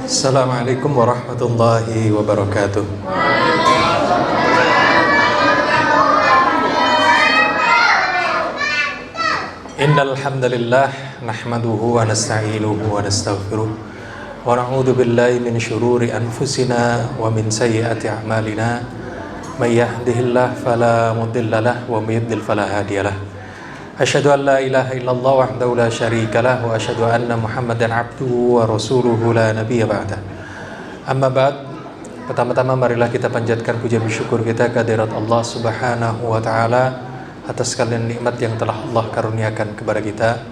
Assalamualaikum warahmatullahi wabarakatuh. Innal hamdalillah nahmaduhu wa nasta'inuhu wa nastaghfiruh wa na'udzu billahi min syururi anfusina wa min sayyiati a'malina may yahdihillahu fala mudhillalah wa may yudlil fala hadiyalah. Asyhadu an la ilaha illallah wahdahu la syarikalah wa asyhadu anna Muhammadan abduhu wa rasuluhu la nabiyya ba'dah. Amma ba'd. Pertama-tama marilah kita panjatkan puja syukur kita kehadirat Allah Subhanahu wa taala atas sekalian nikmat yang telah Allah karuniakan kepada kita,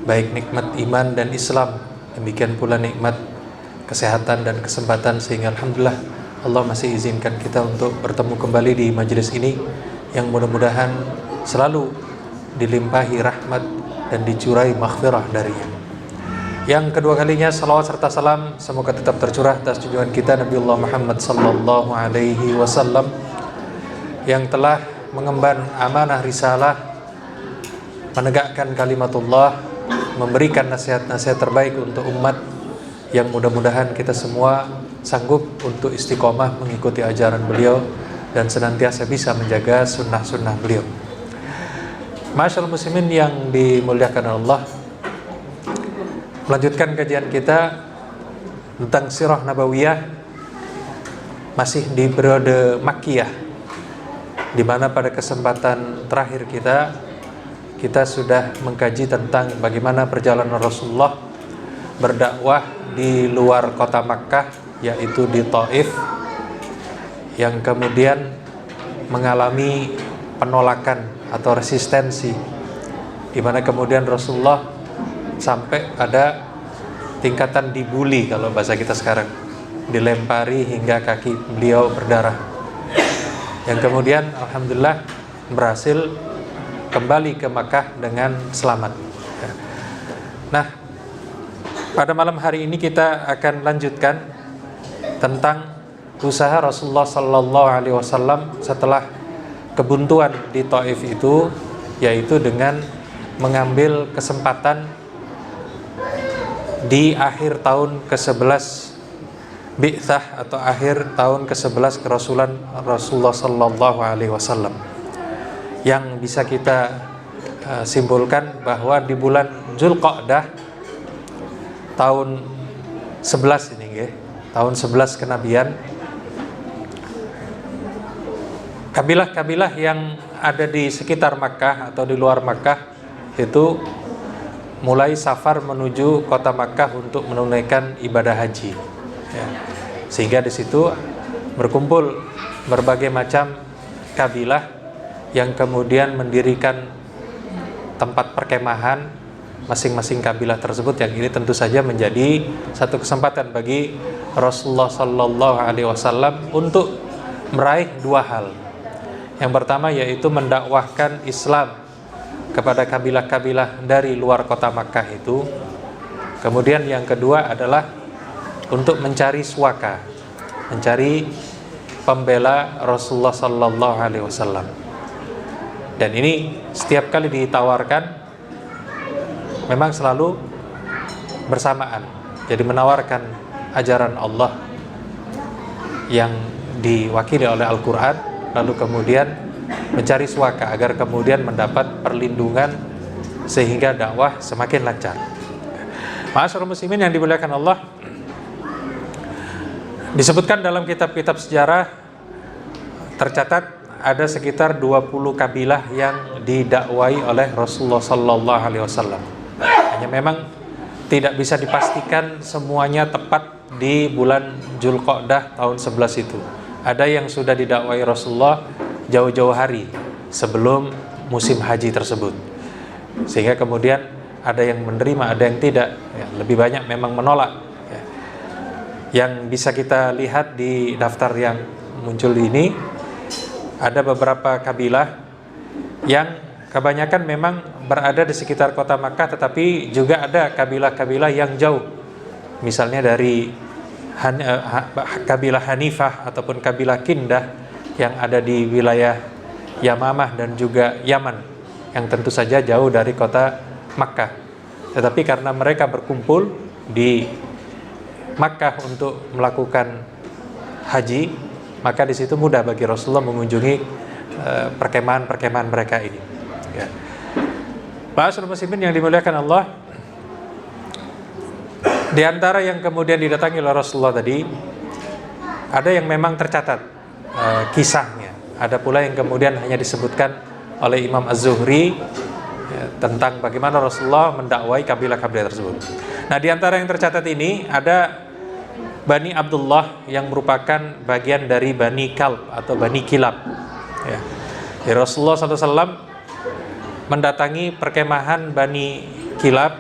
baik nikmat iman dan Islam, demikian pula nikmat kesehatan dan kesempatan, sehingga alhamdulillah Allah masih izinkan kita untuk bertemu kembali di majelis ini yang mudah-mudahan selalu dilimpahi rahmat dan dicurai maghfirah darinya. Yang kedua kalinya salawat serta salam semoga tetap tercurah atas junjungan kita Nabiullah Muhammad sallallahu alaihi wasallam yang telah mengemban amanah risalah, menegakkan kalimatullah, memberikan nasihat-nasihat terbaik untuk umat, yang mudah-mudahan kita semua sanggup untuk istiqomah mengikuti ajaran beliau dan senantiasa bisa menjaga sunnah-sunnah beliau. Masyaallah muslimin yang dimuliakan Allah, melanjutkan kajian kita tentang sirah nabawiyah masih di periode Makkiyah, di mana pada kesempatan terakhir kita sudah mengkaji tentang bagaimana perjalanan Rasulullah berdakwah di luar kota Makkah, yaitu di Taif, yang kemudian mengalami penolakan atau resistensi, di mana kemudian Rasulullah sampai pada tingkatan dibully, kalau bahasa kita sekarang, dilempari hingga kaki beliau berdarah, yang kemudian alhamdulillah berhasil kembali ke Makkah dengan selamat. Nah, pada malam hari ini kita akan lanjutkan tentang usaha Rasulullah sallallahu alaihi wasallam setelah kebuntuan di Taif itu, yaitu dengan mengambil kesempatan di akhir tahun ke-11 Bi'tsah atau akhir tahun ke-11 kerasulan Rasulullah sallallahu alaihi wasallam, yang bisa kita simpulkan bahwa di bulan Dzulqa'dah tahun 11 ini ya, tahun 11 kenabian, kabilah-kabilah yang ada di sekitar Makkah atau di luar Makkah itu mulai safar menuju kota Makkah untuk menunaikan ibadah haji ya. Sehingga di situ berkumpul berbagai macam kabilah yang kemudian mendirikan tempat perkemahan masing-masing kabilah tersebut, yang ini tentu saja menjadi satu kesempatan bagi Rasulullah sallallahu alaihi wasallam untuk meraih dua hal. Yang pertama yaitu mendakwahkan Islam kepada kabilah-kabilah dari luar kota Makkah itu. Kemudian yang kedua adalah untuk mencari suaka, mencari pembela Rasulullah sallallahu alaihi wasallam. Dan ini setiap kali ditawarkan memang selalu bersamaan. Jadi menawarkan ajaran Allah yang diwakili oleh Al-Quran, lalu kemudian mencari suaka agar kemudian mendapat perlindungan sehingga dakwah semakin lancar. Ma'asyiral muslimin yang dimuliakan Allah, disebutkan dalam kitab-kitab sejarah tercatat ada sekitar 20 kabilah yang didakwai oleh Rasulullah sallallahu alaihi wasallam. Hanya memang tidak bisa dipastikan semuanya tepat di bulan Dzulqa'dah tahun 11 itu. Ada yang sudah didakwai Rasulullah jauh-jauh hari sebelum musim haji tersebut, sehingga kemudian ada yang menerima, ada yang tidak ya, lebih banyak memang menolak ya. Yang bisa kita lihat di daftar yang muncul ini, ada beberapa kabilah yang kebanyakan memang berada di sekitar kota Makkah, tetapi juga ada kabilah-kabilah yang jauh, misalnya dari kabilah Hanifah ataupun kabilah Kindah yang ada di wilayah Yamamah dan juga Yaman, yang tentu saja jauh dari kota Makkah. Tetapi karena mereka berkumpul di Makkah untuk melakukan haji, maka di situ mudah bagi Rasulullah mengunjungi perkemahan-perkemahan mereka ini. Ya. Ma'asyiral muslimin yang dimuliakan Allah, di antara yang kemudian didatangi oleh Rasulullah tadi, ada yang memang tercatat kisahnya, ada pula yang kemudian hanya disebutkan oleh Imam Az-Zuhri tentang bagaimana Rasulullah mendakwai kabilah-kabilah tersebut. Nah, di antara yang tercatat ini ada Bani Abdullah yang merupakan bagian dari Bani Kalb atau Bani Kilab. Ya. Jadi Rasulullah SAW mendatangi perkemahan Bani Kilab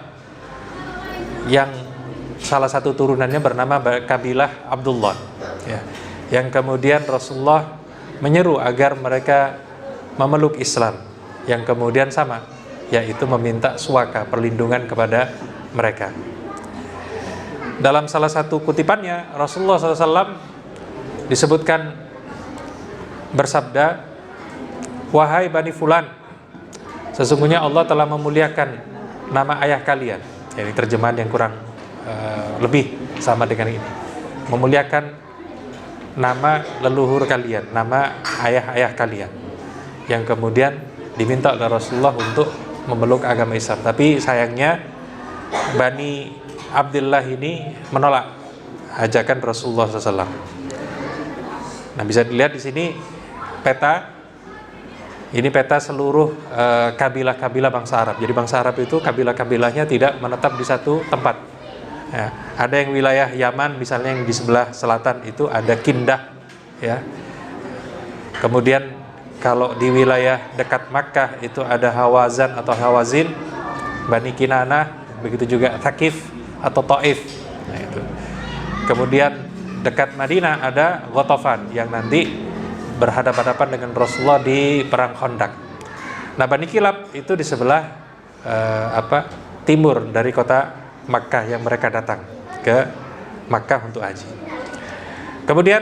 yang salah satu turunannya bernama kabilah Abdullah. Ya. Yang kemudian Rasulullah menyeru agar mereka memeluk Islam, yang kemudian sama, yaitu meminta suaka, perlindungan kepada mereka. Dalam salah satu kutipannya, Rasulullah SAW disebutkan bersabda, "Wahai Bani Fulan, sesungguhnya Allah telah memuliakan nama ayah kalian." Ini terjemahan yang kurang lebih sama dengan ini. Memuliakan nama leluhur kalian, nama ayah-ayah kalian, yang kemudian diminta oleh Rasulullah untuk memeluk agama Islam. Tapi sayangnya Bani Abdullah ini menolak ajakan Rasulullah SAW. Nah, bisa dilihat di sini peta. Ini peta seluruh kabilah-kabilah bangsa Arab. Jadi bangsa Arab itu kabilah-kabilahnya tidak menetap di satu tempat. Ya, ada yang wilayah Yaman, misalnya yang di sebelah selatan itu ada Kindah. Ya. Kemudian kalau di wilayah dekat Makkah itu ada Hawazan atau Hawazin, Bani Kinanah, begitu juga Thaqif atau Taif. Nah, itu. Kemudian dekat Madinah ada Ghatafan yang nanti berhadapan-hadapan dengan Rasulullah di perang Khandaq. Nah, Bani Kilab itu di sebelah timur dari kota Makkah yang mereka datang ke Makkah untuk haji. Kemudian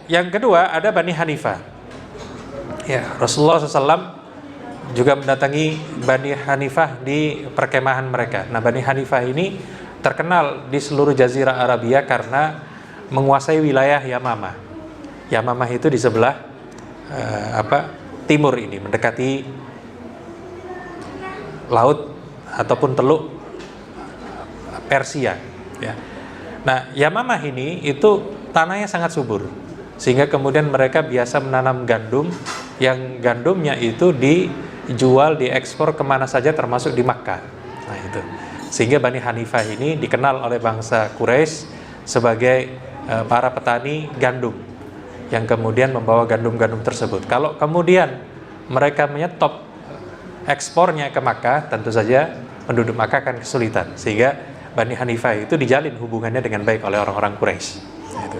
yang kedua ada Bani Hanifah. Ya, Rasulullah SAW juga mendatangi Bani Hanifah di perkemahan mereka. Nah, Bani Hanifah ini terkenal di seluruh Jazirah Arabia karena menguasai wilayah Yamamah. Yamamah itu di sebelah timur ini, mendekati laut ataupun teluk Persia. Ya. Nah, Yamamah ini itu tanahnya sangat subur, sehingga kemudian mereka biasa menanam gandum, yang gandumnya itu dijual, diekspor kemana saja termasuk di Makkah. Nah, itu. Sehingga Bani Hanifah ini dikenal oleh bangsa Quraisy sebagai para petani gandum yang kemudian membawa gandum-gandum tersebut. Kalau kemudian mereka menyetop ekspornya ke Makkah, tentu saja penduduk Makkah akan kesulitan. Sehingga Bani Hanifah itu dijalin hubungannya dengan baik oleh orang-orang Quraisy. Gitu.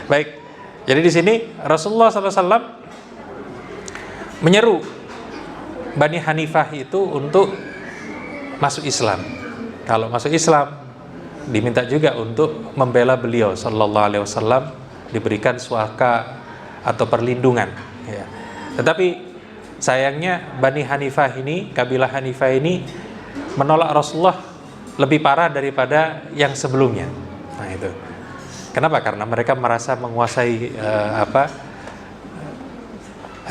Baik, jadi di sini Rasulullah SAW menyeru Bani Hanifah itu untuk masuk Islam. Kalau masuk Islam, diminta juga untuk membela beliau Sallallahu Alaihi Wasallam, diberikan suaka atau perlindungan. Ya. Tetapi sayangnya Bani Hanifah ini, kabilah Hanifah ini menolak Rasulullah lebih parah daripada yang sebelumnya. Nah, itu. Kenapa? Karena mereka merasa menguasai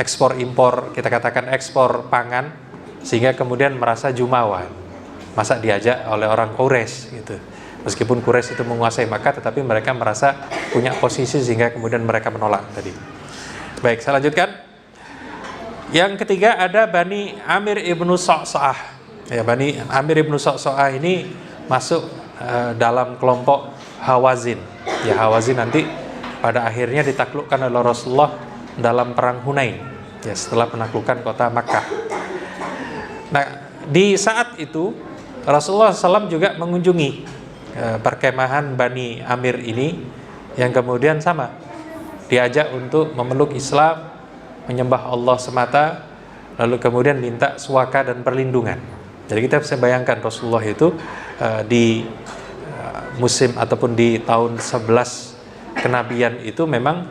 ekspor impor, kita katakan ekspor pangan, sehingga kemudian merasa jumawa. Masa diajak oleh orang Quraisy gitu. Meskipun Quraisy itu menguasai Makkah, tetapi mereka merasa punya posisi sehingga kemudian mereka menolak tadi. Baik, saya lanjutkan. Yang ketiga ada Bani Amir ibnu Sa'sa'ah. Ya, Bani Amir ibnu Sa'sa'ah ini masuk dalam kelompok Hawazin. Ya, Hawazin nanti pada akhirnya ditaklukkan oleh Rasulullah dalam perang Hunain. Ya, setelah menaklukkan kota Makkah. Nah, di saat itu Rasulullah SAW juga mengunjungi perkemahan Bani Amir ini, yang kemudian sama diajak untuk memeluk Islam, menyembah Allah semata, lalu kemudian minta suaka dan perlindungan. Jadi kita bisa bayangkan Rasulullah itu di musim ataupun di tahun 11 kenabian itu memang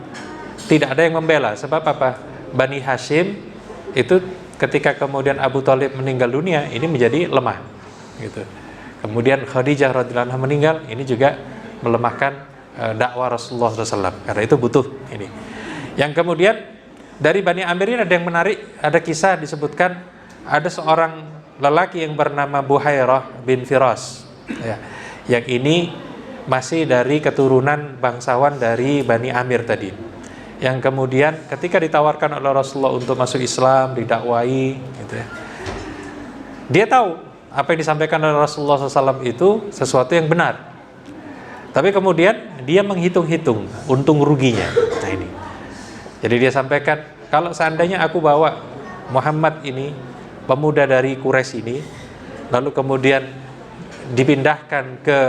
tidak ada yang membela. Sebab apa? Bani Hashim itu ketika kemudian Abu Thalib meninggal dunia, ini menjadi lemah gitu. Kemudian Khadijah radhiyallahu anha meninggal, ini juga melemahkan dakwah Rasulullah SAW. Karena itu butuh ini. Yang kemudian dari Bani Amir ini ada yang menarik, ada kisah disebutkan ada seorang lelaki yang bernama Buhairah bin Firas, ya, yang ini masih dari keturunan bangsawan dari Bani Amir tadi, yang kemudian ketika ditawarkan oleh Rasulullah untuk masuk Islam, didakwai, gitu ya, dia tahu apa yang disampaikan oleh Rasulullah SAW itu sesuatu yang benar, tapi kemudian dia menghitung-hitung untung ruginya. Nah ini, jadi dia sampaikan, kalau seandainya aku bawa Muhammad ini, pemuda dari Quraisy ini, lalu kemudian dipindahkan ke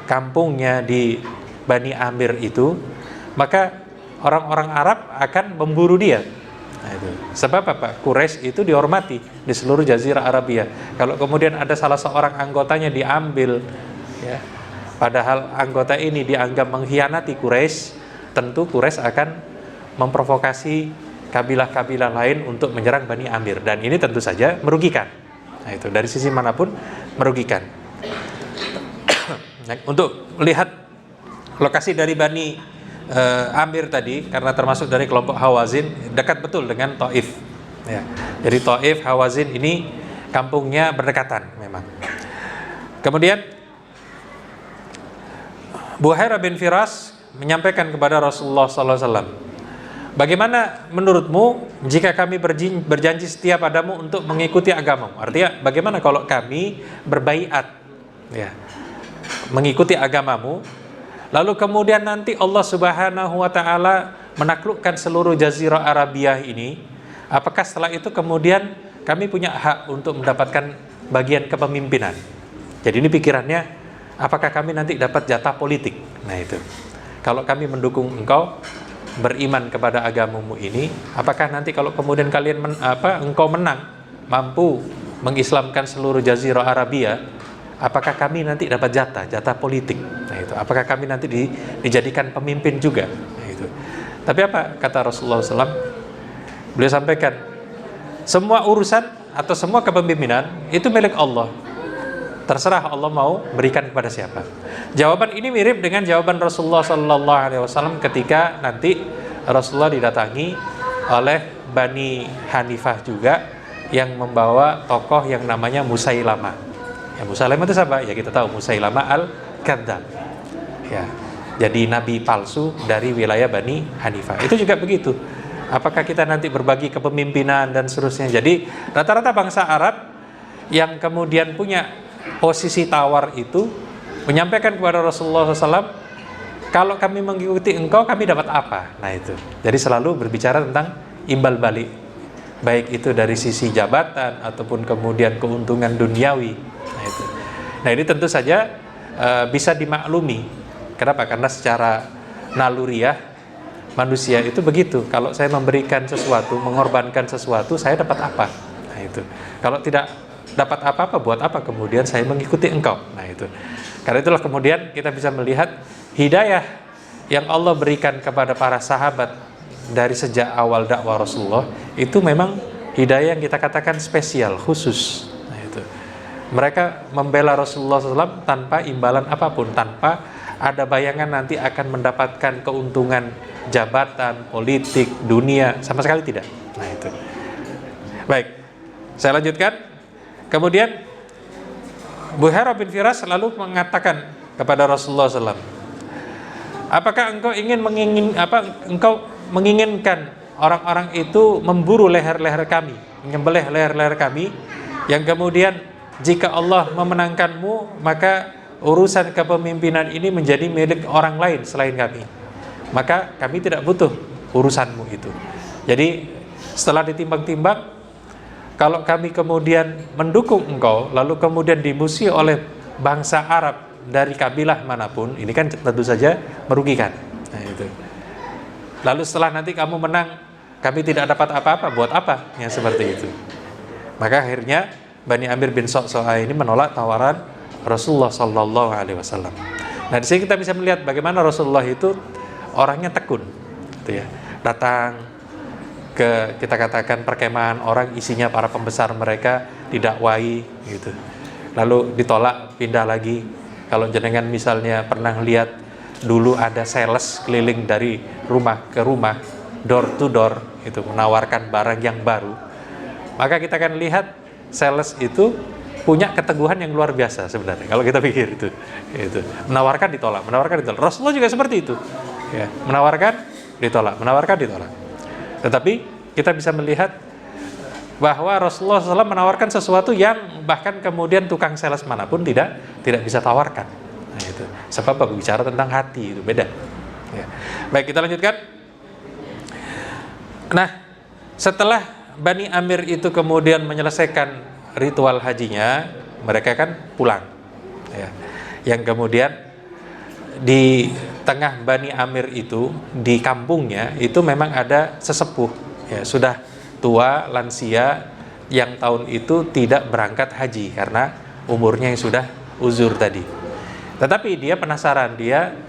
kampungnya di Bani Amir itu, maka orang-orang Arab akan memburu dia. Nah, itu. Sebab apa? Quraisy itu dihormati di seluruh Jazirah Arabia. Kalau kemudian ada salah seorang anggotanya diambil, ya, padahal anggota ini dianggap mengkhianati Quraisy, tentu Quraisy akan memprovokasi kabilah-kabilah lain untuk menyerang Bani Amir, dan ini tentu saja merugikan. Nah, itu dari sisi manapun merugikan. Untuk lihat lokasi dari Bani Amir tadi, karena termasuk dari kelompok Hawazin, dekat betul dengan Taif. Ya. Jadi Taif, Hawazin ini kampungnya berdekatan memang. Kemudian Buhairah bin Firas menyampaikan kepada Rasulullah SAW, bagaimana menurutmu jika kami berjanji setia padamu untuk mengikuti agamamu? Artinya bagaimana kalau kami berbaiat, ya, mengikuti agamamu, lalu kemudian nanti Allah Subhanahu wa Ta'ala menaklukkan seluruh Jazirah Arabia ini, apakah setelah itu kemudian kami punya hak untuk mendapatkan bagian kepemimpinan? Jadi ini pikirannya, apakah kami nanti dapat jatah politik? Nah itu, kalau kami mendukung engkau beriman kepada agamamu ini, apakah nanti kalau kemudian kalian engkau menang, mampu mengislamkan seluruh Jazirah Arabia, apakah kami nanti dapat jatah politik? Nah itu, apakah kami nanti dijadikan pemimpin juga? Nah itu. Tapi apa kata Rasulullah SAW? Beliau sampaikan, semua urusan atau semua kepemimpinan itu milik Allah. Terserah Allah mau berikan kepada siapa. Jawaban ini mirip dengan jawaban Rasulullah SAW ketika nanti Rasulullah didatangi oleh Bani Hanifah juga, yang membawa tokoh yang namanya Musailamah. Ya, Musailamah itu siapa? Ya kita tahu, Musailamah al-Kadzdzab. Ya, jadi nabi palsu dari wilayah Bani Hanifah. Itu juga begitu. Apakah kita nanti berbagi kepemimpinan dan seterusnya? Jadi rata-rata bangsa Arab yang kemudian punya posisi tawar itu menyampaikan kepada Rasulullah SAW, kalau kami mengikuti engkau, kami dapat apa? Nah itu. Jadi selalu berbicara tentang imbal balik, baik itu dari sisi jabatan ataupun kemudian keuntungan duniawi. Nah itu. Nah ini tentu saja bisa dimaklumi. Kenapa? Karena secara naluriah manusia itu begitu. Kalau saya memberikan sesuatu, mengorbankan sesuatu, saya dapat apa? Nah itu. Kalau tidak dapat apa-apa, buat apa kemudian saya mengikuti engkau? Nah itu. Karena itulah kemudian kita bisa melihat hidayah yang Allah berikan kepada para sahabat dari sejak awal dakwah Rasulullah, itu memang hidayah yang kita katakan spesial, khusus. Nah itu. Mereka membela Rasulullah SAW tanpa imbalan apapun, tanpa ada bayangan nanti akan mendapatkan keuntungan jabatan, politik, dunia, sama sekali tidak. Nah itu. Baik, saya lanjutkan. Kemudian Buhairah bin Firas selalu mengatakan kepada Rasulullah SAW, apakah engkau engkau menginginkan orang-orang itu memburu leher-leher kami, menyembelih leher-leher kami, yang kemudian jika Allah memenangkanmu, maka urusan kepemimpinan ini menjadi milik orang lain selain kami, maka kami tidak butuh urusanmu itu. Jadi setelah ditimbang-timbang, kalau kami kemudian mendukung engkau, lalu kemudian dimusuhi oleh bangsa Arab dari kabilah manapun, ini kan tentu saja merugikan. Nah itu. Lalu setelah nanti kamu menang, kami tidak dapat apa-apa, buat apa? Yang seperti itu. Maka akhirnya Bani Amir bin Sa'sa'a ini menolak tawaran Rasulullah SAW. Nah di sini kita bisa melihat bagaimana Rasulullah itu orangnya tekun, gitu ya. Datang ke, kita katakan, perkemahan orang, isinya para pembesar mereka, didakwai gitu. Lalu ditolak, pindah lagi. Kalau jenengan misalnya pernah lihat dulu ada sales keliling dari rumah ke rumah, door to door, itu menawarkan barang yang baru, maka kita akan lihat sales itu punya keteguhan yang luar biasa sebenarnya. Kalau kita pikir itu menawarkan ditolak, menawarkan ditolak. Rasulullah juga seperti itu, ya, menawarkan ditolak, menawarkan ditolak. Tetapi kita bisa melihat bahwa Rasulullah SAW menawarkan sesuatu yang bahkan kemudian tukang sales manapun tidak bisa tawarkan. Nah, itu sebab berbicara tentang hati itu beda. Ya. Baik, kita lanjutkan. Nah, setelah Bani Amir itu kemudian menyelesaikan ritual hajinya, mereka kan pulang, ya. Yang kemudian di tengah Bani Amir itu, di kampungnya itu memang ada sesepuh, ya, sudah tua lansia yang tahun itu tidak berangkat haji karena umurnya yang sudah uzur tadi. Tetapi dia penasaran, dia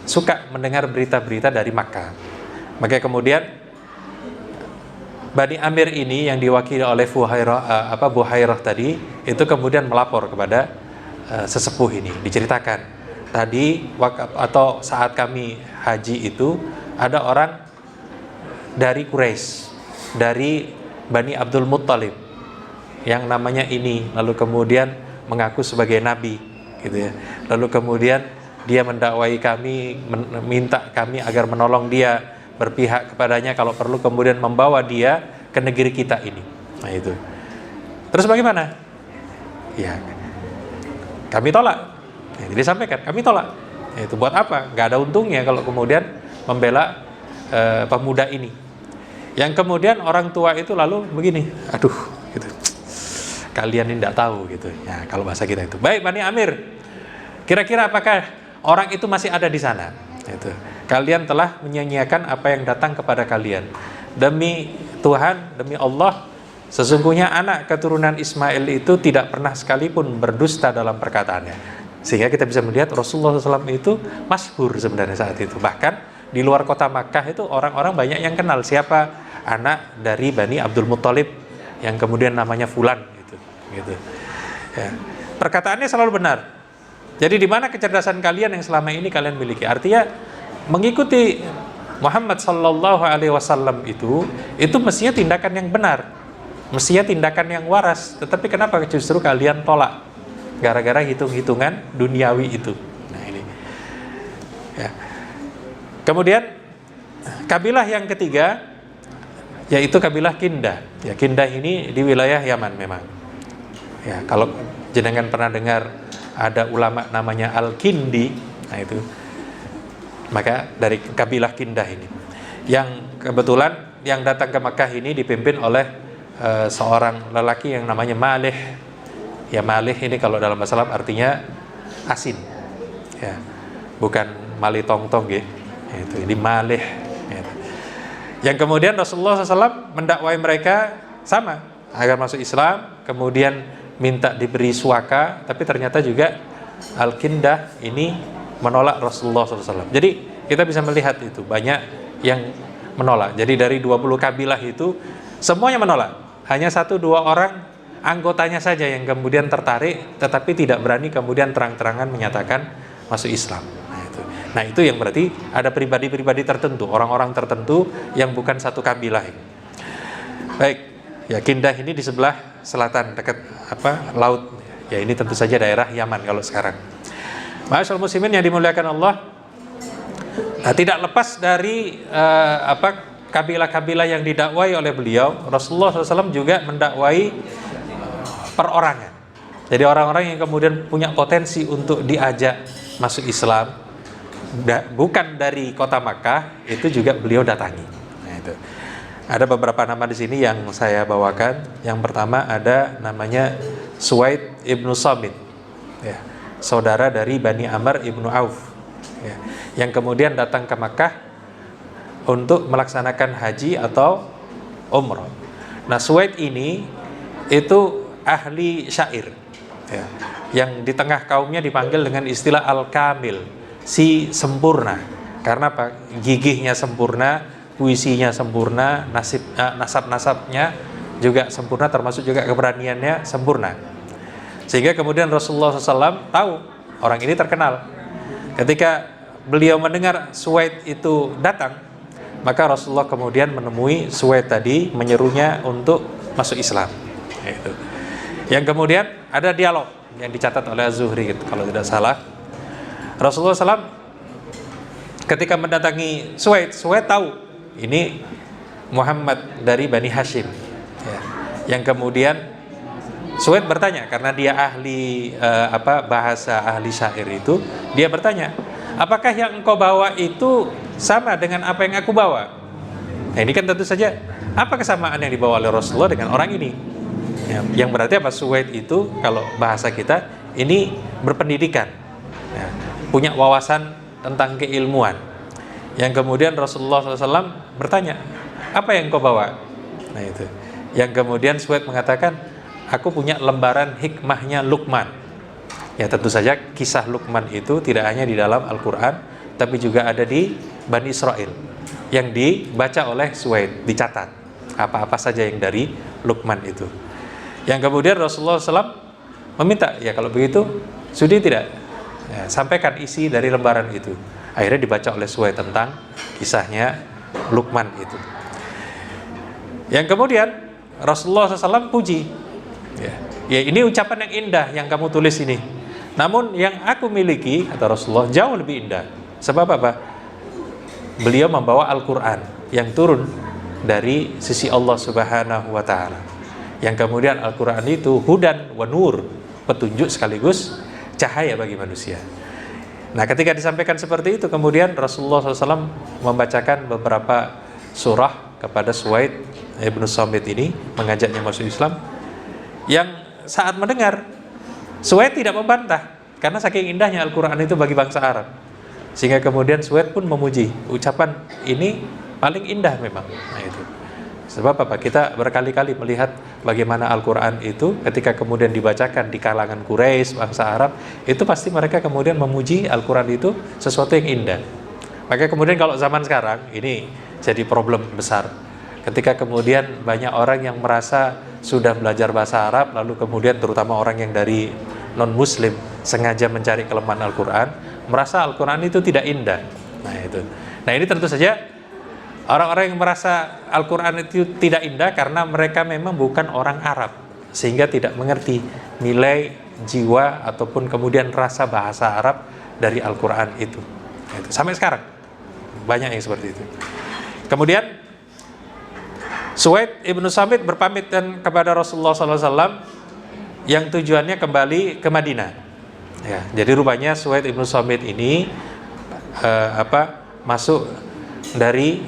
suka mendengar berita-berita dari Makkah. Maka kemudian Bani Amir ini yang diwakili oleh Buhairah tadi itu kemudian melapor kepada sesepuh ini, diceritakan tadi atau saat kami haji itu ada orang dari Quraisy, dari Bani Abdul Muttalib yang namanya ini, lalu kemudian mengaku sebagai nabi, gitu ya. Lalu kemudian dia mendakwai kami, minta kami agar menolong dia, berpihak kepadanya, kalau perlu kemudian membawa dia ke negeri kita ini. Nah itu. Terus bagaimana? Ya, kami tolak. Ya, jadi sampaikan, kami tolak. Ya, itu buat apa? Gak ada untungnya kalau kemudian membela pemuda ini. Yang kemudian orang tua itu lalu begini, aduh, gitu. Kalian ini tidak tahu, gitu. Ya, kalau bahasa kita itu. Baik, Bani Amir, kira-kira apakah orang itu masih ada di sana? Itu. Kalian telah menyanyiakan apa yang datang kepada kalian. Demi Tuhan, demi Allah, sesungguhnya anak keturunan Ismail itu tidak pernah sekalipun berdusta dalam perkataannya. Sehingga kita bisa melihat Rasulullah SAW itu masyhur sebenarnya saat itu. Bahkan di luar kota Makkah itu orang-orang banyak yang kenal siapa anak dari Bani Abdul Muttalib yang kemudian namanya Fulan, gitu. Ya. Perkataannya selalu benar. Jadi di mana kecerdasan kalian yang selama ini kalian miliki? Artinya mengikuti Muhammad sallallahu alaihi wasallam itu mestinya tindakan yang benar, mestinya tindakan yang waras. Tetapi kenapa justru kalian tolak? Gara-gara hitung-hitungan duniawi itu. Nah ini. Ya. Kemudian kabilah yang ketiga yaitu kabilah Kindah. Ya, Kindah ini di wilayah Yaman memang. Ya, kalau jenengan pernah dengar ada ulama namanya Al-Kindi, nah itu maka dari kabilah Kindah ini, yang kebetulan yang datang ke Makkah ini dipimpin oleh seorang lelaki yang namanya Malih. Ya, Malih ini kalau dalam bahasa Arab artinya asin, ya, bukan Mali tong-tong, gitu. Itu ini Malih. Gitu. Yang kemudian Rasulullah SAW mendakwai mereka sama agar masuk Islam, kemudian minta diberi suaka, tapi ternyata juga Al-Kindah ini menolak Rasulullah SAW. Jadi kita bisa melihat itu banyak yang menolak. Jadi dari 20 kabilah itu semuanya menolak. Hanya 1-2 orang anggotanya saja yang kemudian tertarik, tetapi tidak berani kemudian terang-terangan menyatakan masuk Islam. Nah itu yang berarti ada pribadi-pribadi tertentu, orang-orang tertentu yang bukan satu kabilah ini. Baik, ya Kindah ini di sebelah selatan dekat laut. Ya ini tentu saja daerah Yaman kalau sekarang. Ma'asyiral muslimin yang dimuliakan Allah, tidak lepas dari kabilah-kabilah yang didakwai oleh beliau, Rasulullah SAW juga mendakwai perorangan. Jadi orang-orang yang kemudian punya potensi untuk diajak masuk Islam, bukan dari kota Makkah, itu juga beliau datangi. Nah, itu. Ada beberapa nama di sini yang saya bawakan. Yang pertama ada namanya Suwaid ibnu Samit, ya, saudara dari Bani Amr ibnu Auf, ya, yang kemudian datang ke Makkah untuk melaksanakan haji atau umrah. Nah, Suwaid ini itu ahli syair, ya, yang di tengah kaumnya dipanggil dengan istilah Al-Kamil, si sempurna. Karena apa? Gigihnya sempurna, puisinya sempurna, nasab-nasabnya juga sempurna, termasuk juga keberaniannya sempurna. Sehingga kemudian Rasulullah SAW tahu orang ini terkenal. Ketika beliau mendengar Suwaid itu datang, maka Rasulullah kemudian menemui Suwaid tadi, menyerunya untuk masuk Islam. Itu. Yang kemudian ada dialog yang dicatat oleh Az-Zuhri gitu, kalau tidak salah. Rasulullah SAW ketika mendatangi Suwaid, Suwaid tahu ini Muhammad dari Bani Hashim. Ya. Yang kemudian Suwaid bertanya, karena dia ahli bahasa, ahli syair itu, dia bertanya, apakah yang engkau bawa itu sama dengan apa yang aku bawa? Nah ini kan tentu saja, apa kesamaan yang dibawa oleh Rasulullah dengan orang ini? Ya, yang berarti apa? Suwaid itu kalau bahasa kita ini berpendidikan, ya, punya wawasan tentang keilmuan. Yang kemudian Rasulullah SAW bertanya, apa yang engkau bawa? Nah itu. Yang kemudian Suwaid mengatakan, aku punya lembaran hikmahnya Luqman. Ya tentu saja kisah Luqman itu tidak hanya di dalam Al-Quran, tapi juga ada di Bani Israel yang dibaca oleh Suwaid, dicatat apa-apa saja yang dari Luqman itu. Yang kemudian Rasulullah SAW meminta, ya kalau begitu sudi tidak, ya, sampaikan isi dari lembaran itu. Akhirnya dibaca oleh Suwaid tentang kisahnya Luqman itu. Yang kemudian Rasulullah SAW puji, ya ini ucapan yang indah yang kamu tulis ini. Namun yang aku miliki, kata Rasulullah, jauh lebih indah. Sebab apa? Beliau membawa Al-Quran yang turun dari sisi Allah Subhanahu wa Ta'ala. Yang kemudian Al-Quran itu hudan wa nur, petunjuk sekaligus cahaya bagi manusia. Nah ketika disampaikan seperti itu, kemudian Rasulullah SAW membacakan beberapa surah kepada Suwaid ibn Samit ini, mengajaknya masuk Islam. Yang saat mendengar, Suwaid tidak membantah, karena saking indahnya Al-Quran itu bagi bangsa Arab. Sehingga kemudian Suwaid pun memuji, ucapan ini paling indah memang. Nah itu. Sebab apa? Kita berkali-kali melihat bagaimana Al-Quran itu ketika kemudian dibacakan di kalangan Quraisy, bangsa Arab, itu pasti mereka kemudian memuji Al-Quran itu sesuatu yang indah. Maka kemudian kalau zaman sekarang, ini jadi problem besar. Ketika kemudian banyak orang yang merasa sudah belajar bahasa Arab, lalu kemudian terutama orang yang dari non-muslim sengaja mencari kelemahan Al-Quran, merasa Al-Quran itu tidak indah. Nah itu. Nah ini tentu saja orang-orang yang merasa Al-Quran itu tidak indah karena mereka memang bukan orang Arab, sehingga tidak mengerti nilai jiwa ataupun kemudian rasa bahasa Arab dari Al-Quran itu. Nah, itu. Sampai sekarang banyak yang seperti itu. Kemudian Suwaid ibnu Samit berpamit kepada Rasulullah SAW yang tujuannya kembali ke Madinah. Ya, jadi rupanya Suwaid ibnu Samit ini masuk dari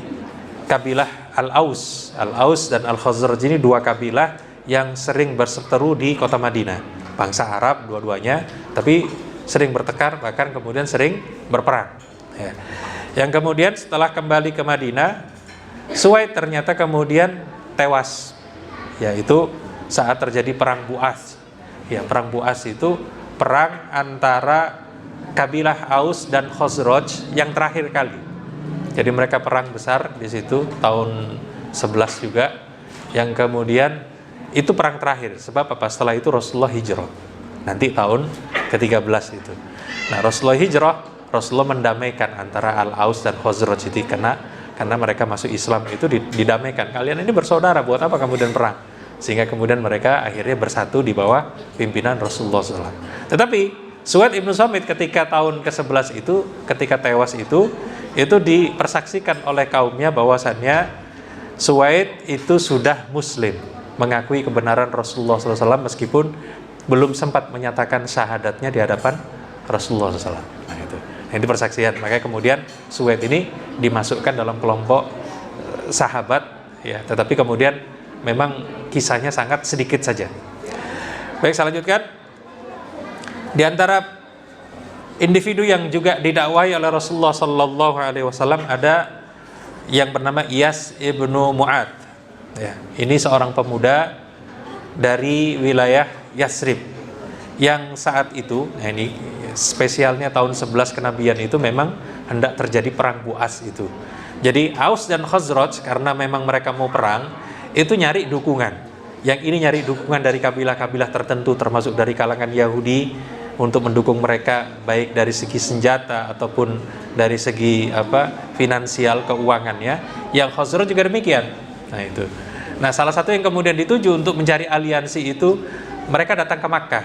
kabilah Al-Aus. Al-Aus dan Al-Khazraj ini dua kabilah yang sering berseteru di kota Madinah. Bangsa Arab dua-duanya, tapi sering bertekar, bahkan kemudian sering berperang. Ya. Yang kemudian setelah kembali ke Madinah, Suwaid ternyata kemudian tewas, yaitu saat terjadi perang Bu'as. Ya, perang Bu'as itu perang antara kabilah Aus dan Khazraj yang terakhir kali. Jadi mereka perang besar di situ tahun 11 juga, yang kemudian itu perang terakhir. Sebab apa? Setelah itu Rasulullah hijrah. Nanti tahun ke-13 itu. Nah, Rasulullah hijrah, Rasulullah mendamaikan antara Al-Aus dan Khazraj itu karena mereka masuk Islam itu didamaikan. Kalian ini bersaudara, buat apa kemudian perang? Sehingga kemudian mereka akhirnya bersatu di bawah pimpinan Rasulullah SAW. Tetapi Suwaid ibnu Samit ketika tahun ke-11 itu, ketika tewas itu dipersaksikan oleh kaumnya bahwasannya Suwaid itu sudah Muslim, mengakui kebenaran Rasulullah SAW meskipun belum sempat menyatakan syahadatnya di hadapan Rasulullah SAW. Nah itu. Ini persaksian. Makanya kemudian Suwaid ini dimasukkan dalam kelompok sahabat, ya. Tetapi kemudian memang kisahnya sangat sedikit saja. Baik, saya lanjutkan. Di antara individu yang juga didakwai oleh Rasulullah Sallallahu Alaihi Wasallam ada yang bernama Iyas ibnu Mu'ad. Ya, ini seorang pemuda dari wilayah Yasrib yang saat itu, nah ini spesialnya tahun 11 kenabian itu memang hendak terjadi perang Bu'as itu. Jadi Aus dan Khazraj karena memang mereka mau perang, itu nyari dukungan. Yang ini nyari dukungan dari kabilah-kabilah tertentu termasuk dari kalangan Yahudi untuk mendukung mereka baik dari segi senjata ataupun dari segi finansial keuangannya. Yang Khazraj juga demikian. Nah itu. Nah salah satu yang kemudian dituju untuk mencari aliansi itu, mereka datang ke Makkah.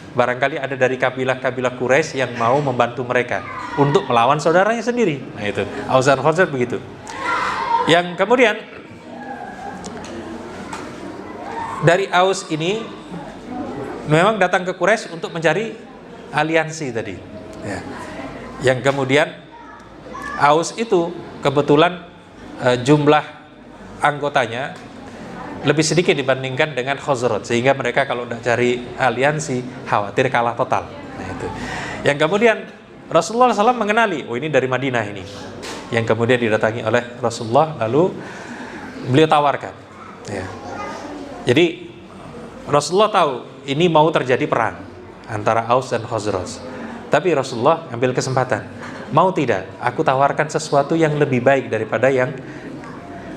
Barangkali ada dari kabilah-kabilah Quraisy yang mau membantu mereka untuk melawan saudaranya sendiri. Nah itu, Aus dan Khazraj begitu. Yang kemudian dari Aus ini memang datang ke Quraisy untuk mencari aliansi tadi. Ya. Yang kemudian Aus itu kebetulan jumlah anggotanya lebih sedikit dibandingkan dengan Khazraj, sehingga mereka kalau tidak cari aliansi khawatir kalah total. Nah itu. Yang kemudian Rasulullah SAW mengenali, oh ini dari Madinah ini, yang kemudian didatangi oleh Rasulullah, lalu beliau tawarkan. Ya. Jadi Rasulullah tahu ini mau terjadi perang antara Aus dan Khazraj, tapi Rasulullah ambil kesempatan, mau tidak aku tawarkan sesuatu yang lebih baik daripada yang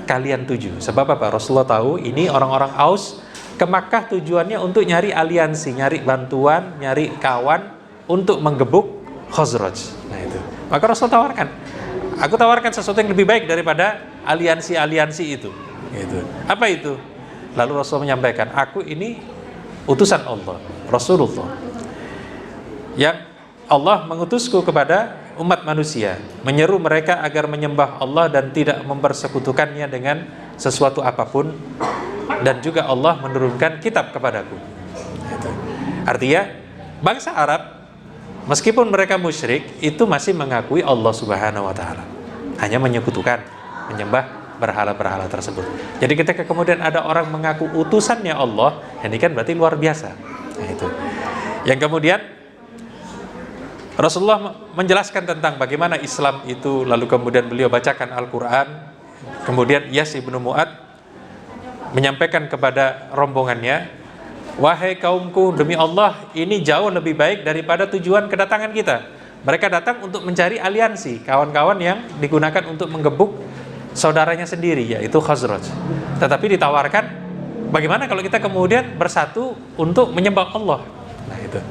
kalian tuju. Sebab apa? Rasulullah tahu ini orang-orang Aus ke Makkah tujuannya untuk nyari aliansi, nyari bantuan, nyari kawan untuk menggebuk Khazraj. Nah itu. Maka Rasulullah tawarkan, aku tawarkan sesuatu yang lebih baik daripada aliansi-aliansi itu. Gitu. Apa itu? Lalu Rasulullah menyampaikan, aku ini utusan Allah, Rasulullah, yang Allah mengutusku kepada umat manusia, menyeru mereka agar menyembah Allah dan tidak mempersekutukannya dengan sesuatu apapun, dan juga Allah menurunkan kitab kepadaku. Artinya bangsa Arab meskipun mereka musyrik itu masih mengakui Allah Subhanahu wa taala, hanya menyekutukan, menyembah berhala-berhala tersebut. Jadi ketika kemudian ada orang mengaku utusannya Allah, ini kan berarti luar biasa. Nah itu. Yang kemudian Rasulullah menjelaskan tentang bagaimana Islam itu, lalu kemudian beliau bacakan Al-Quran. Kemudian Iyas ibnu Mu'ad menyampaikan kepada rombongannya, wahai kaumku, demi Allah ini jauh lebih baik daripada tujuan kedatangan kita. Mereka datang untuk mencari aliansi, kawan-kawan yang digunakan untuk menggebuk saudaranya sendiri, yaitu Khazraj. Tetapi ditawarkan, bagaimana kalau kita kemudian bersatu untuk menyembah Allah. Nah itu.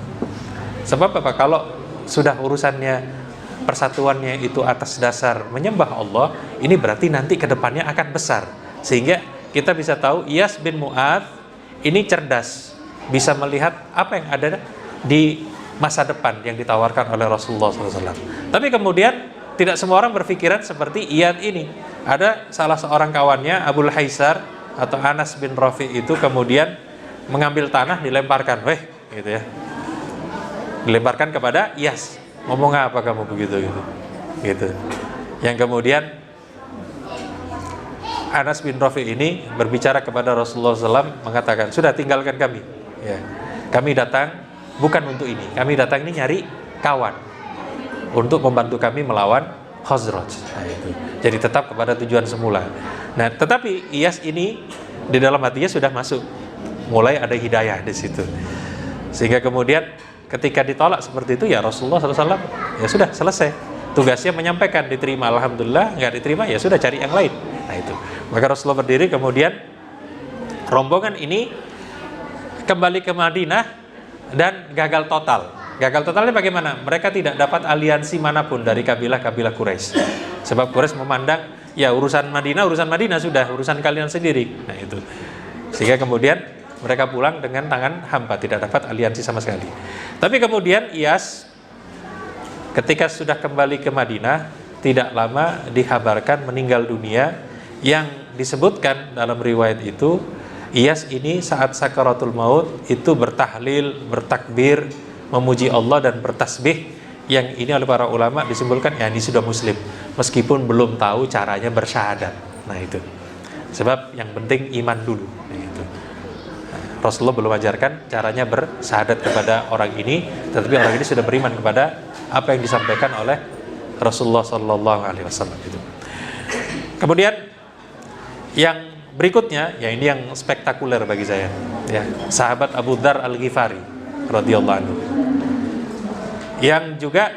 Sebab apa? Kalau sudah urusannya persatuannya itu atas dasar menyembah Allah, ini berarti nanti ke depannya akan besar. Sehingga kita bisa tahu Iyas bin Mu'ad ini cerdas, bisa melihat apa yang ada di masa depan yang ditawarkan oleh Rasulullah SAW. Tapi kemudian tidak semua orang berpikiran seperti Iyad ini. Ada salah seorang kawannya, Abul Haisar atau Anas bin Rafi itu kemudian mengambil tanah dilemparkan, gitu ya. Dilemparkan kepada Iyas. Ngomong apa kamu begitu gitu. Yang kemudian Anas bin Rafi ini berbicara kepada Rasulullah SAW, mengatakan, sudah tinggalkan kami. Ya. Kami datang bukan untuk ini. Kami datang ini nyari kawan untuk membantu kami melawan Khazraj. Nah, itu. Jadi tetap kepada tujuan semula. Nah, tetapi Iyas ini di dalam hatinya sudah masuk, mulai ada hidayah di situ. Sehingga kemudian ketika ditolak seperti itu, ya Rasulullah SAW ya sudah selesai. Tugasnya menyampaikan, diterima alhamdulillah, nggak diterima ya sudah cari yang lain. Nah itu. Maka Rasulullah berdiri, kemudian rombongan ini kembali ke Madinah dan gagal total. Gagal totalnya bagaimana? Mereka tidak dapat aliansi manapun dari kabilah-kabilah Quraisy. Sebab Quraisy memandang, ya urusan Madinah sudah, urusan kalian sendiri. Nah itu. Sehingga kemudian mereka pulang dengan tangan hampa, tidak dapat aliansi sama sekali. Tapi kemudian Iyas ketika sudah kembali ke Madinah, tidak lama dikabarkan meninggal dunia. Yang disebutkan dalam riwayat itu, Iyas ini saat sakaratul maut itu bertahlil, bertakbir, memuji Allah dan bertasbih. Yang ini oleh para ulama disimpulkan, ya ini sudah muslim, meskipun belum tahu caranya bersyahadat. Nah itu. Sebab yang penting iman dulu. Nah, itu. Rasulullah belum ajarkan caranya bersyahadat kepada orang ini, tetapi orang ini sudah beriman kepada apa yang disampaikan oleh Rasulullah SAW. Kemudian yang berikutnya, ya ini yang spektakuler bagi saya, ya, sahabat Abu Dzar Al-Ghifari radhiyallahu anhu, yang juga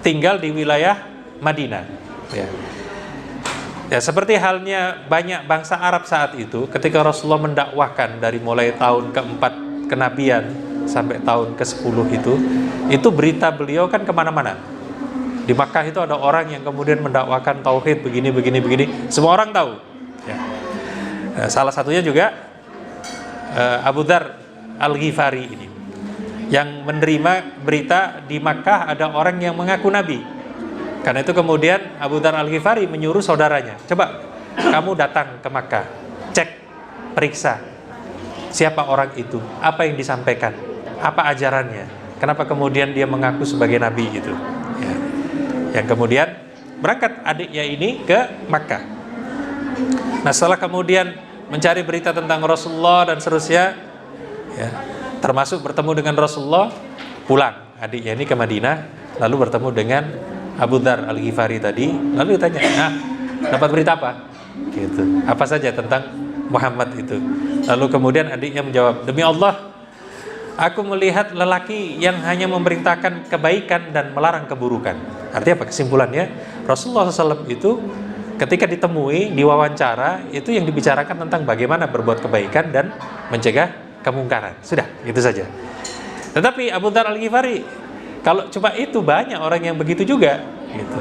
tinggal di wilayah Madinah. Ya, seperti halnya banyak bangsa Arab saat itu, ketika Rasulullah mendakwahkan dari mulai tahun keempat kenabian sampai tahun ke-10 itu berita beliau kan kemana-mana. Di Makkah itu ada orang yang kemudian mendakwakan tauhid begini, semua orang tahu. Ya. Salah satunya juga Abu Dzar Al-Ghifari ini, yang menerima berita di Makkah ada orang yang mengaku Nabi. Karena itu kemudian Abu Dzar Al-Ghifari menyuruh saudaranya, coba kamu datang ke Makkah, cek, periksa siapa orang itu, apa yang disampaikan, apa ajarannya, kenapa kemudian dia mengaku sebagai Nabi gitu. Ya. Yang kemudian berangkat adiknya ini ke Makkah. Nah, setelah kemudian mencari berita tentang Rasulullah dan seterusnya, ya, termasuk bertemu dengan Rasulullah, pulang adiknya ini ke Madinah, lalu bertemu dengan Abu Dzar Al-Ghifari tadi, lalu ditanya, nah, dapat berita apa? Gitu. Apa saja tentang Muhammad itu? Lalu kemudian adiknya menjawab, demi Allah, aku melihat lelaki yang hanya memerintahkan kebaikan dan melarang keburukan. Artinya apa? Kesimpulannya, Rasulullah SAW itu ketika ditemui, diwawancara, itu yang dibicarakan tentang bagaimana berbuat kebaikan dan mencegah kemungkaran. Sudah, itu saja. Tetapi Abu Dzar Al-Ghifari, kalau cuma itu banyak orang yang begitu juga gitu.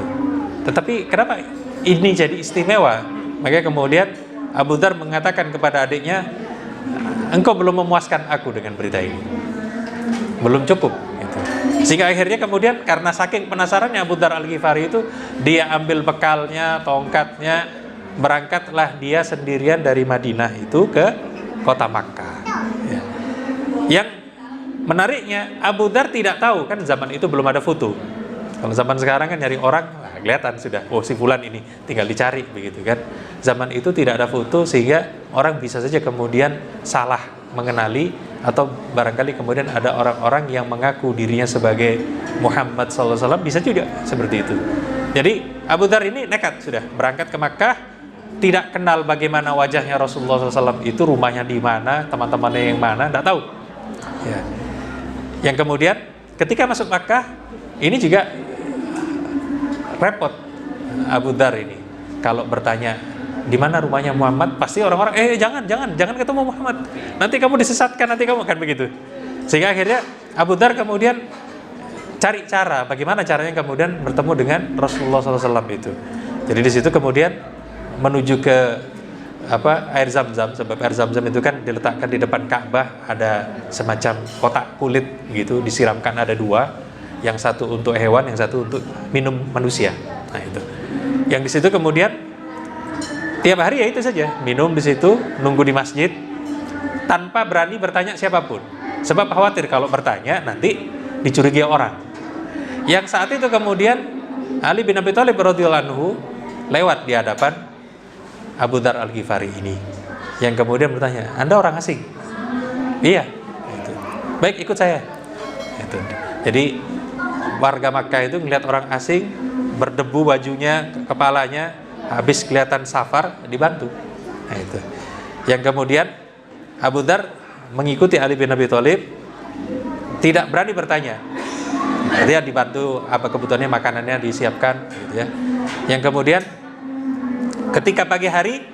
Tetapi kenapa ini jadi istimewa? Makanya kemudian Abu Dzar mengatakan kepada adiknya, engkau belum memuaskan aku dengan berita ini, belum cukup gitu. Sehingga akhirnya kemudian karena saking penasarannya Abu Dzar Al-Ghifari itu, dia ambil bekalnya, tongkatnya, berangkatlah dia sendirian dari Madinah itu ke kota Makkah ya. Yang menariknya, Abu Dzar tidak tahu, kan zaman itu belum ada foto. Kalau zaman sekarang kan nyari orang, nah, kelihatan sudah, oh si fulan ini, tinggal dicari begitu kan. Zaman itu tidak ada foto, sehingga orang bisa saja kemudian salah mengenali, atau barangkali kemudian ada orang-orang yang mengaku dirinya sebagai Muhammad SAW, bisa juga seperti itu. Jadi Abu Dzar ini nekat sudah berangkat ke Makkah, tidak kenal bagaimana wajahnya Rasulullah SAW itu, rumahnya di mana, teman-temannya yang mana, tidak tahu. Ya. Yang kemudian ketika masuk Makkah, ini juga repot Abu Dzar ini. Kalau bertanya di mana rumahnya Muhammad, pasti orang-orang jangan ketemu Muhammad, nanti kamu disesatkan, nanti kamu kan begitu. Sehingga akhirnya Abu Dzar kemudian cari cara bagaimana caranya kemudian bertemu dengan Rasulullah SAW itu. Jadi di situ kemudian menuju ke air Zam-Zam, sebab air Zam-Zam itu kan diletakkan di depan Ka'bah, ada semacam kotak kulit gitu, disiramkan, ada dua, yang satu untuk hewan, yang satu untuk minum manusia. Nah itu. Yang di situ kemudian tiap hari ya itu saja, minum di situ, nunggu di masjid, tanpa berani bertanya siapapun, sebab khawatir kalau bertanya nanti dicurigai orang. Yang saat itu kemudian Ali bin Abi Thalib radhiyallahu anhu lewat di hadapan Abu Dzar Al-Ghifari ini, yang kemudian bertanya, Anda orang asing? Iya. Gitu. Baik, ikut saya. Gitu. Jadi warga Makkah itu melihat orang asing, berdebu bajunya, kepalanya, habis kelihatan safar, dibantu. Nah itu. Yang kemudian Abu Dzar mengikuti Ali bin Abi Thalib, tidak berani bertanya. Dia dibantu apa kebutuhannya, makanannya disiapkan gitu ya. Yang kemudian ketika pagi hari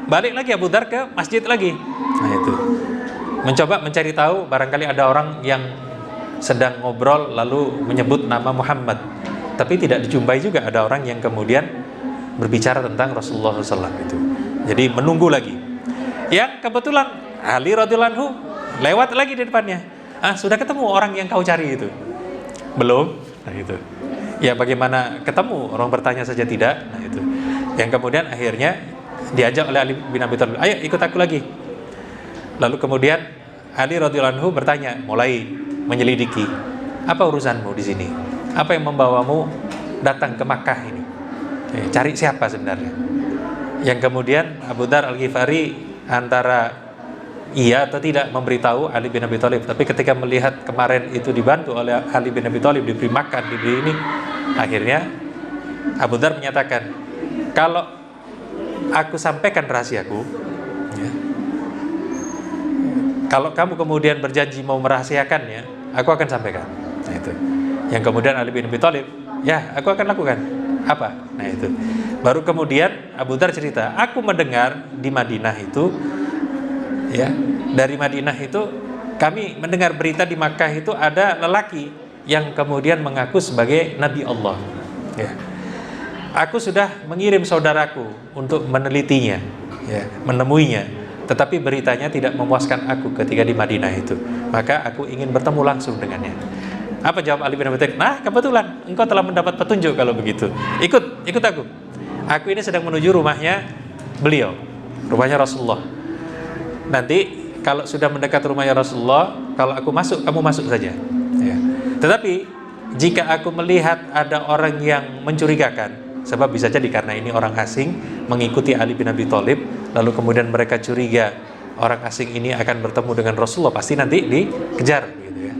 balik lagi Abu Dzar ke masjid lagi. Nah itu. Mencoba mencari tahu, barangkali ada orang yang sedang ngobrol lalu menyebut nama Muhammad. Tapi tidak dijumpai juga ada orang yang kemudian berbicara tentang Rasulullah SAW itu. Jadi menunggu lagi. Yang kebetulan Ali radhiyallahu anhu lewat lagi di depannya. Sudah ketemu orang yang kau cari itu? Belum. Nah itu. Ya bagaimana ketemu, orang bertanya saja tidak. Nah itu. Yang kemudian akhirnya diajak oleh Ali bin Abi Thalib, ayo ikut aku lagi. Lalu kemudian Ali radhiyallahu anhu bertanya, mulai menyelidiki, apa urusanmu di sini? Apa yang membawamu datang ke Makkah ini? Cari siapa sebenarnya? Yang kemudian Abu Dzar Al-Ghifari antara iya atau tidak memberitahu Ali bin Abi Thalib. Tapi ketika melihat kemarin itu dibantu oleh Ali bin Abi Thalib, diberi makan, diberi ini, akhirnya Abu Dzar menyatakan, kalau aku sampaikan rahasiaku ya, kalau kamu kemudian berjanji mau merahasiakannya, aku akan sampaikan. Nah itu. Yang kemudian Ali bin Abi Thalib, ya aku akan lakukan. Apa? Nah itu. Baru kemudian Abu Dzar cerita, aku mendengar di Madinah itu, ya, dari Madinah itu kami mendengar berita di Makkah itu ada lelaki yang kemudian mengaku sebagai Nabi Allah. Ya. Aku sudah mengirim saudaraku untuk menelitinya, ya, menemuinya. Tetapi beritanya tidak memuaskan aku ketika di Madinah itu. Maka aku ingin bertemu langsung dengannya. Apa jawab Ali bin Abi Thalib? Nah, kebetulan engkau telah mendapat petunjuk kalau begitu. Ikut aku. Aku ini sedang menuju rumahnya beliau, rumahnya Rasulullah. Nanti kalau sudah mendekat rumahnya Rasulullah, kalau aku masuk, kamu masuk saja. Ya. Tetapi jika aku melihat ada orang yang mencurigakan, sebab bisa jadi karena ini orang asing mengikuti Ali bin Abi Thalib, lalu kemudian mereka curiga orang asing ini akan bertemu dengan Rasulullah, pasti nanti dikejar, gitu ya.